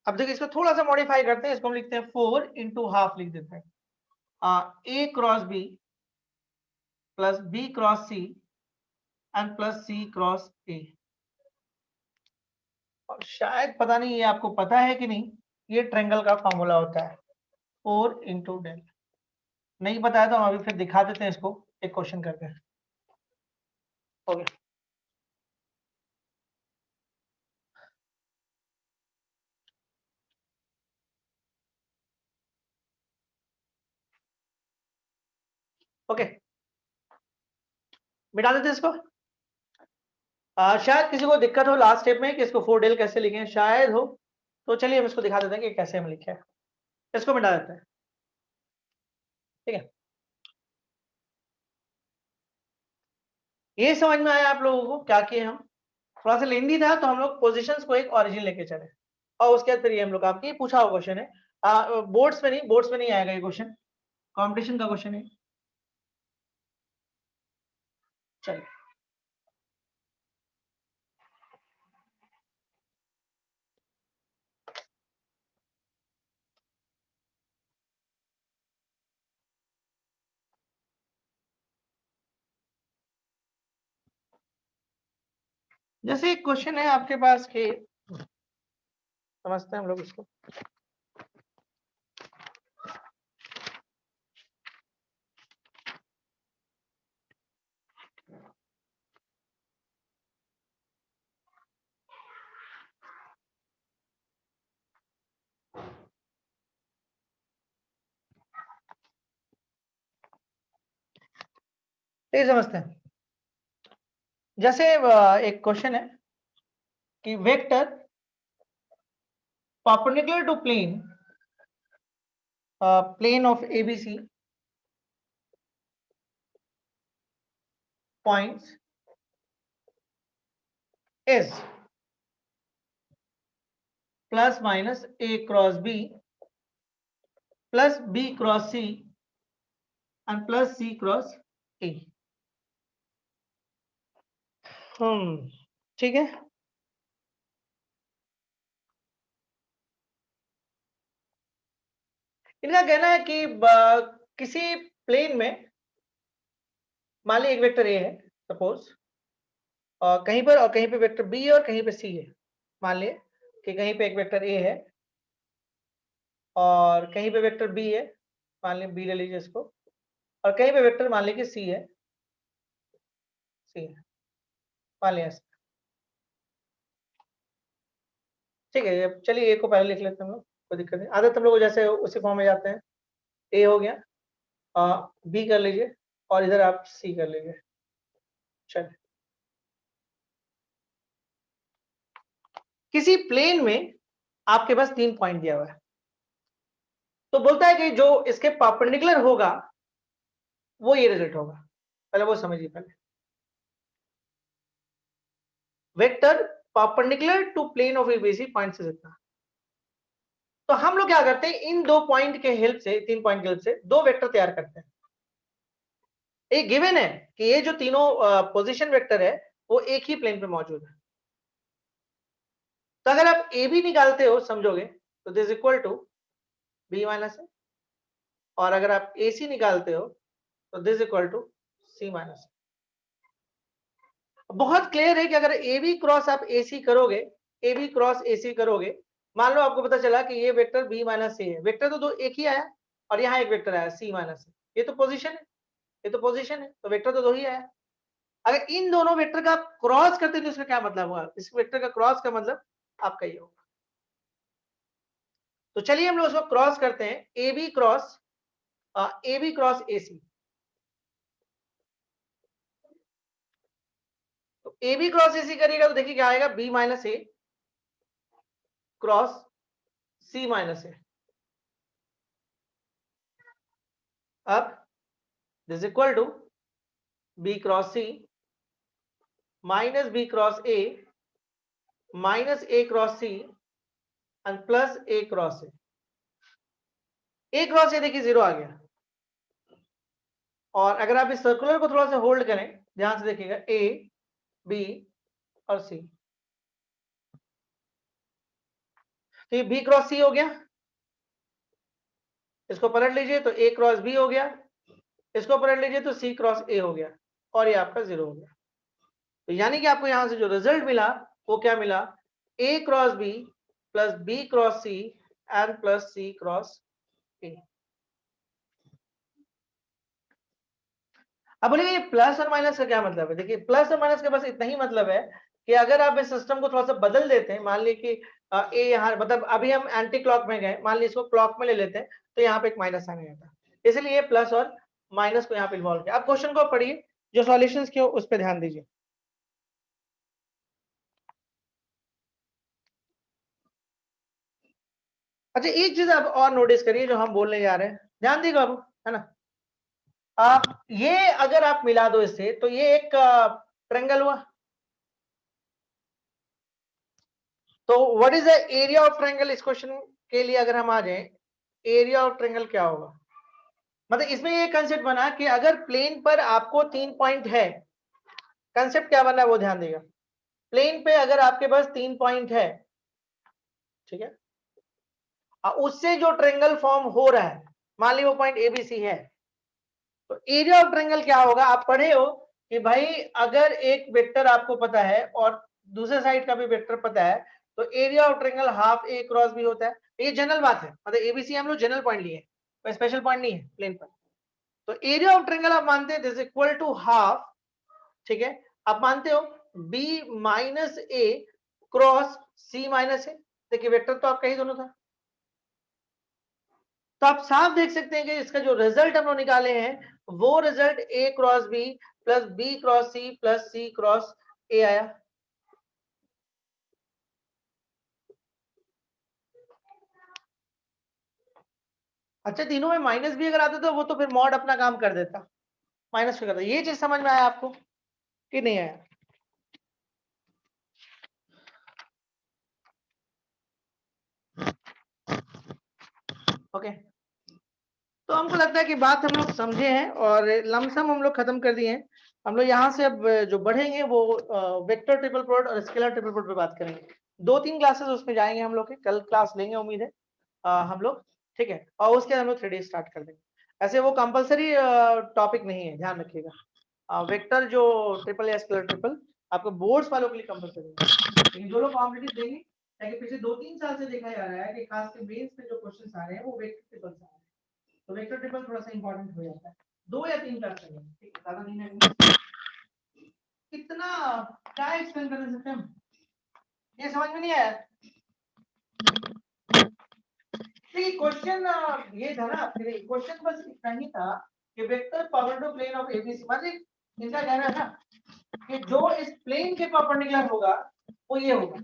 अब देखिए इसको थोड़ा सा मॉडिफाई करते हैं, इसको हम लिखते हैं 4 इंटू हाफ लिख देते हैं, A cross B plus B cross C and plus C cross A. और शायद पता नहीं ये आपको पता है कि नहीं, ये ट्रायंगल का फॉर्मूला होता है 4 इंटू डेल। नहीं पता है तो हम अभी फिर दिखा देते हैं इसको एक क्वेश्चन करके। हो गया, ओके, मिटा देते इसको। शायद किसी को दिक्कत हो लास्ट स्टेप में कि इसको 4 डेल कैसे लिखें, शायद हो, तो चलिए हम इसको दिखा देते हैं कि कैसे हम लिखे हैं। इसको मिटा देते हैं, ठीक है। ये समझ में आया आप लोगों को क्या किए हम? थोड़ा सा लेंदी था तो हम लोग पोजीशंस को एक ओरिजिन लेके चले, और उसके बाद फिर ये हम लोग आपके पूछा हुआ क्वेश्चन है, बोर्ड्स में नहीं आएगा ये क्वेश्चन, कंपटीशन का क्वेश्चन है। चलिए, जैसे एक क्वेश्चन है आपके पास कि समझते हैं हम लोग इसको। ये समझते हैं, जैसे एक क्वेश्चन है कि vector perpendicular to plane of ABC points is plus minus A cross B plus B cross C and plus C cross A। ठीक है, इनका कहना है कि किसी प्लेन में मान ली एक वेक्टर ए है सपोज, और कहीं पर और कहीं पे वेक्टर बी है और कहीं पे सी है। मान लिया कि कहीं पे एक वेक्टर ए है और कहीं पे वेक्टर बी है, मान लीजिए बी ले लीजिए इसको, और कहीं पे वेक्टर मान लीजिए सी है, मान लिया। ठीक है, चलिए ए को पहले लिख लेते हैं हम लोग, कोई दिक्कत नहीं, आदत हम लोग जैसे उसी फॉर्म में जाते हैं। ए हो गया, बी कर लीजिए और इधर आप सी कर लीजिए। चलिए, किसी प्लेन में आपके पास 3 पॉइंट दिया हुआ है, तो बोलता है कि जो इसके परपेंडिकुलर होगा वो ये रिजल्ट होगा। पहले वो समझिए, पहले vector perpendicular to plane of ABC point से जितना। तो हम लोग क्या करते हैं, इन 2 पॉइंट के हेल्प से, 3 पॉइंट के हेल्प से 2 वेक्टर तैयार करते हैं। एक गिवन है कि ये जो तीनों पोजीशन वेक्टर है वो एक ही प्लेन पे मौजूद है। तो अगर आप ए बी निकालते हो समझोगे तो this equal to B minus A, और अगर आप ए सी निकालते हो तो this equal to C minus A. बहुत क्लियर है कि अगर ए बी क्रॉस आप ए सी करोगे, ए बी क्रॉस ए सी करोगे, मान लो आपको पता चला कि ये वेक्टर बी माइनस सी है, वेक्टर तो दो एक ही आया और यहाँ एक वेक्टर आया सी माइनस ए, ये तो पोजीशन है, ये तो पोजीशन है, तो वेक्टर तो दो ही आया। अगर इन दोनों वेक्टर का क्रॉस करते तो इसका क्या मतलब हुआ, इस वेक्टर का क्रॉस का मतलब आपका ये होगा। तो चलिए हम लोग उसको क्रॉस करते हैं, ए बी क्रॉस ए सी। तो ए बी क्रॉस ए सी करिएगा तो देखिए क्या आएगा, B minus A cross C minus A. अब this equal to B cross C minus B cross A minus A cross C and plus A cross A cross A देखिए 0 आ गया। और अगर आप इस सर्कुलर को थोड़ा सा होल्ड करें, ध्यान से देखिएगा, ए बी और सी, तो ये बी क्रॉस सी हो गया, इसको पलट लीजिए तो ए क्रॉस बी हो गया, इसको पलट लीजिए तो सी क्रॉस ए हो गया, और ये आपका 0 हो गया। तो यानी कि आपको यहां से जो रिजल्ट मिला वो क्या मिला, A cross B plus B cross C and plus C cross A. अब बोलिए ये प्लस और माइनस का क्या मतलब है? देखिए प्लस और माइनस के बस इतना ही मतलब है कि अगर आप इस सिस्टम को थोड़ा सा बदल देते हैं, मान लीजिए कि ए यहाँ, मतलब अभी हम एंटी क्लॉक में गए, मान लीजिए इसको क्लॉक में ले लेते हैं तो यहाँ पे एक माइनस साइन आ जाता है, इसलिए ये प्लस और माइनस को यहाँ पे इन्वॉल्व किया। अब क्वेश्चन को पढ़िए, जो सॉल्यूशंस के उस पर ध्यान दीजिए। अच्छा एक चीज आप और नोटिस करिए जो हम बोलने जा रहे हैं, ध्यान दीजिए बाबू, है ना। आप ये अगर आप मिला दो इससे तो ये एक ट्रायंगल हुआ। तो what is the area of triangle, इस क्वेश्चन के लिए अगर हम आ जाए, एरिया ऑफ ट्रायंगल क्या होगा? मतलब इसमें ये कंसेप्ट बना कि अगर प्लेन पर आपको 3 पॉइंट है, कंसेप्ट क्या बना है वो ध्यान देगा। प्लेन पे अगर आपके पास 3 पॉइंट है, ठीक है, उससे जो ट्रायंगल फॉर्म हो रहा है, मान ली वो पॉइंट एबीसी है, तो एरिया ऑफ ट्रायंगल क्या होगा? आप पढ़े हो कि भाई अगर एक वेक्टर आपको पता है और दूसरे साइड का भी वेक्टर पता है, तो area of triangle half A cross B होता है। ये जनरल बात है, मतलब एबीसी हम लोग जनरल पॉइंट लिए, कोई स्पेशल पॉइंट नहीं है प्लेन पर। तो एरिया ऑफ ट्रायंगल आप मानते हैं दिस इक्वल टू हाफ, ठीक है, आप मानते हो B minus A cross C minus ए। देखिए वेक्टर तो आपका ही दोनों था, तो आप साफ देख सकते हैं कि इसका जो रिजल्ट हम लोग निकाले हैं वो result A cross B plus B cross C plus C cross A आया। अच्छा तीनों में माइनस भी अगर आता तो वो तो फिर मॉड अपना काम कर देता, माइनस भी करता। ये चीज समझ में आया आपको कि नहीं आया? ओके, तो हमको लगता है कि बात हम लोग समझे हैं और लमसम हम लोग खत्म कर दिए हैं। हम लोग यहाँ से अब जो बढ़ेंगे वो वेक्टर ट्रिपल प्रोडक्ट और स्केलर ट्रिपल प्रोडक्ट पे बात करेंगे। 2-3 क्लासेस उसमें जाएंगे हम लोग के, कल क्लास लेंगे उम्मीद है हम लोग, ठीक है, और उसके बाद हम लोग 3D स्टार्ट कर देंगे। ऐसे वो कंपलसरी टॉपिक नहीं है, ध्यान रखिएगा। वेक्टर जो ट्रिपल या स्केलर ट्रिपल आपको बोर्ड्स वालों के लिए कंपलसरी है, लेकिन जो लोग कॉम्पिटिटिव देंगे, ताकि पिछले 2-3 साल से देखा जा रहा है कि खासकर मेंस में जो क्वेश्चन आ रहे हैं वो वेक्टर ट्रिपल से आ रहे हैं, तो वेक्टर ट्रिपल थोड़ा सा इंपॉर्टेंट हो जाता है। 2 या 3 क्लास चलेंगे, ठीक है, ज्यादा नहीं है। कितना क्या एक्सप्लेन कर सकते हैं हम, ये समझ में नहीं आया? देखिए क्वेश्चन ये था ना, क्वेश्चन बस इतना ही था कि vector perpendicular plane of ABC, मतलब इनका कहना है ना कि जो इस प्लेन के परपेंडिकुलर होगा वो ये होगा।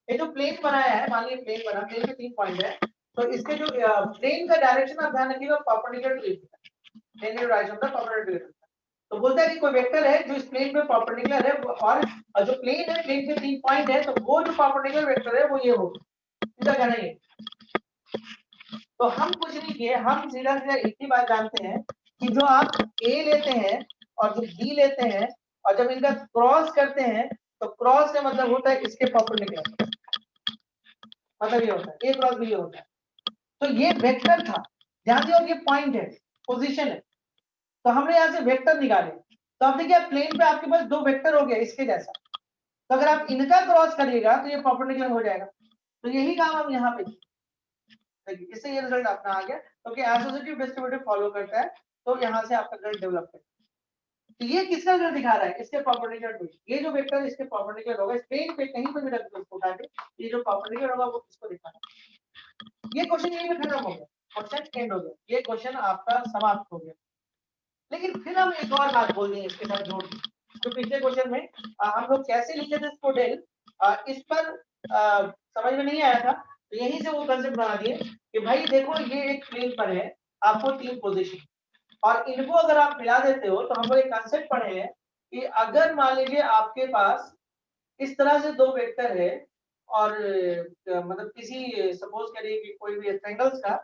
ये जो प्लेन बनाया है, मान लीजिए प्लेन बना, प्लेन के 3 पॉइंट है, तो इसके जो प्लेन का डायरेक्शन आप ध्यान रखिएगा परपेंडिकुलर टू एबीसी, प्लेन का डायरेक्शन होता है परपेंडिकुलर टू। तो बोलता है कि कोई वेक्टर है जो इस प्लेन पे परपेंडिकुलर है, और जो प्लेन है, प्लेन के 3 पॉइंट है, तो वो जो परपेंडिकुलर वेक्टर है वो ये होगा, इसका कहना है। तो हम कुछ नहीं किए, हम सीधा सीधा एक ही बात जानते हैं कि जो आप ए लेते हैं और जो बी लेते हैं और जब इनका क्रॉस करते हैं, तो क्रॉस का मतलब होता है इसके परपेंडिकुलर, मतलब ये होता है ए क्रॉस बी होता है। तो ये वेक्टर था, ध्यान दिया, और ये पॉइंट है, पोजीशन है, तो हमने यहाँ से वेक्टर निकाले। तो अब देखिए प्लेन पे आपके पास 2 वेक्टर हो गया इसके जैसा, तो अगर आप इनका क्रॉस करिएगा तो ये परपेंडिकुलर हो जाएगा। तो यही काम हम यहाँ पे, इससे ये रिजल्ट अपना आ गया, क्योंकि एसोसिएटिव डिस्ट्रीब्यूटिव फॉलो करता है, तो यहाँ से आपका रिजल्ट डेवलप है। तो ये किसका रिजल्ट दिखा रहा है? इसके परपेंडिकुलर टू, ये जो वेक्टर इसके परपेंडिकुलर होगा, इस प्लेन पे कहीं पर भी रख दो इसको उठा के, ये जो परपेंडिकुलर होगा वो किसको दिखा रहा है। ये क्वेश्चन यहीं पे खत्म हो गया, क्वेश्चन एंड हो गया, ये क्वेश्चन आपका समाप्त हो गया। लेकिन फिर हम एक और बात बोल देंगे इसके साथ जोड़ के, तो पिछले क्वेश्चन में हम लोग कैसे लिखे थे इसको डेल, इस पर समझ में नहीं आया था, तो यहीं से वो कंसेप्ट बना दिए कि भाई देखो ये एक प्लेन पर है, आपको 3 पोजीशन, और इनको अगर आप मिला देते हो, तो हम लोग एक कंसेप्ट पढ़े हैं कि अगर मान लीजिए आपके पास इस तरह से 2 वेक्टर है, और मतलब किसी सपोज करिए कि कोई भी ट्रायंगल्स का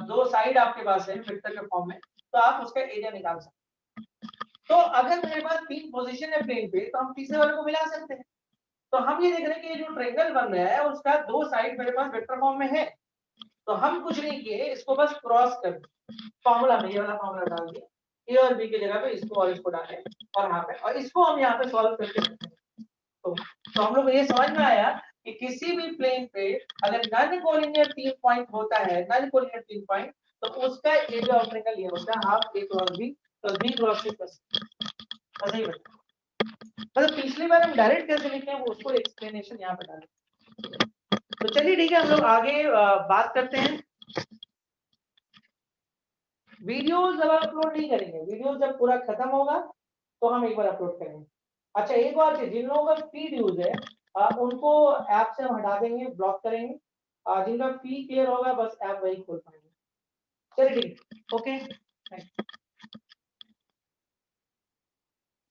2 साइड आपके पास है वेक्टर के फॉर्म में, तो आप उसका एरिया निकाल सकते हैं। तो अगर मेरे पास 3 पोजीशन है प्लेन पे, तो हम तीसरे वाले को मिला सकते हैं। तो हम ये देख रहे हैं कि ये जो ट्रायंगल बन रहा है उसका 2 साइड मेरे पास वेक्टर फॉर्म में है, तो हम कुछ नहीं किए, इसको बस क्रॉस कर फॉर्मूला में ये वाला फॉर्मूला डाल दिए, ए और बी की जगह पे इसको और इसको डालें, और यहाँ पे, और इसको हम यहाँ पे सॉल्व करके रखते हैं। तो हम लोग को ये समझ में आया कि किसी भी प्लेन पे अगर नॉन कोलिनियर 3 पॉइंट होता है, नॉन कोलिनियर 3 पॉइंट, तो उसका एरिया ऑफ ट्रायंगल ये होता है half A cross B plus B cross C plus, सही बता। मतलब पिछली बार हम डायरेक्ट कैसे लिखे हैं वो उसको एक्सप्लेनेशन यहाँ पे डालें। तो चलिए ठीक है, हम लोग आगे बात करते हैं। वीडियोस अब अपलोड नहीं करेंगे, वीडियोस जब पूरा खत्म होगा तो हम एक बार अपलोड करेंगे। अच्छा एक बात है, जिन लोगों का फीड यूज है उनको ऐप से हम हटा देंगे, ब्लॉक करेंगे। जिनका फी क्लियर होगा बस ऐप वही खोल पाएंगे। चलिए ठीक, ओके।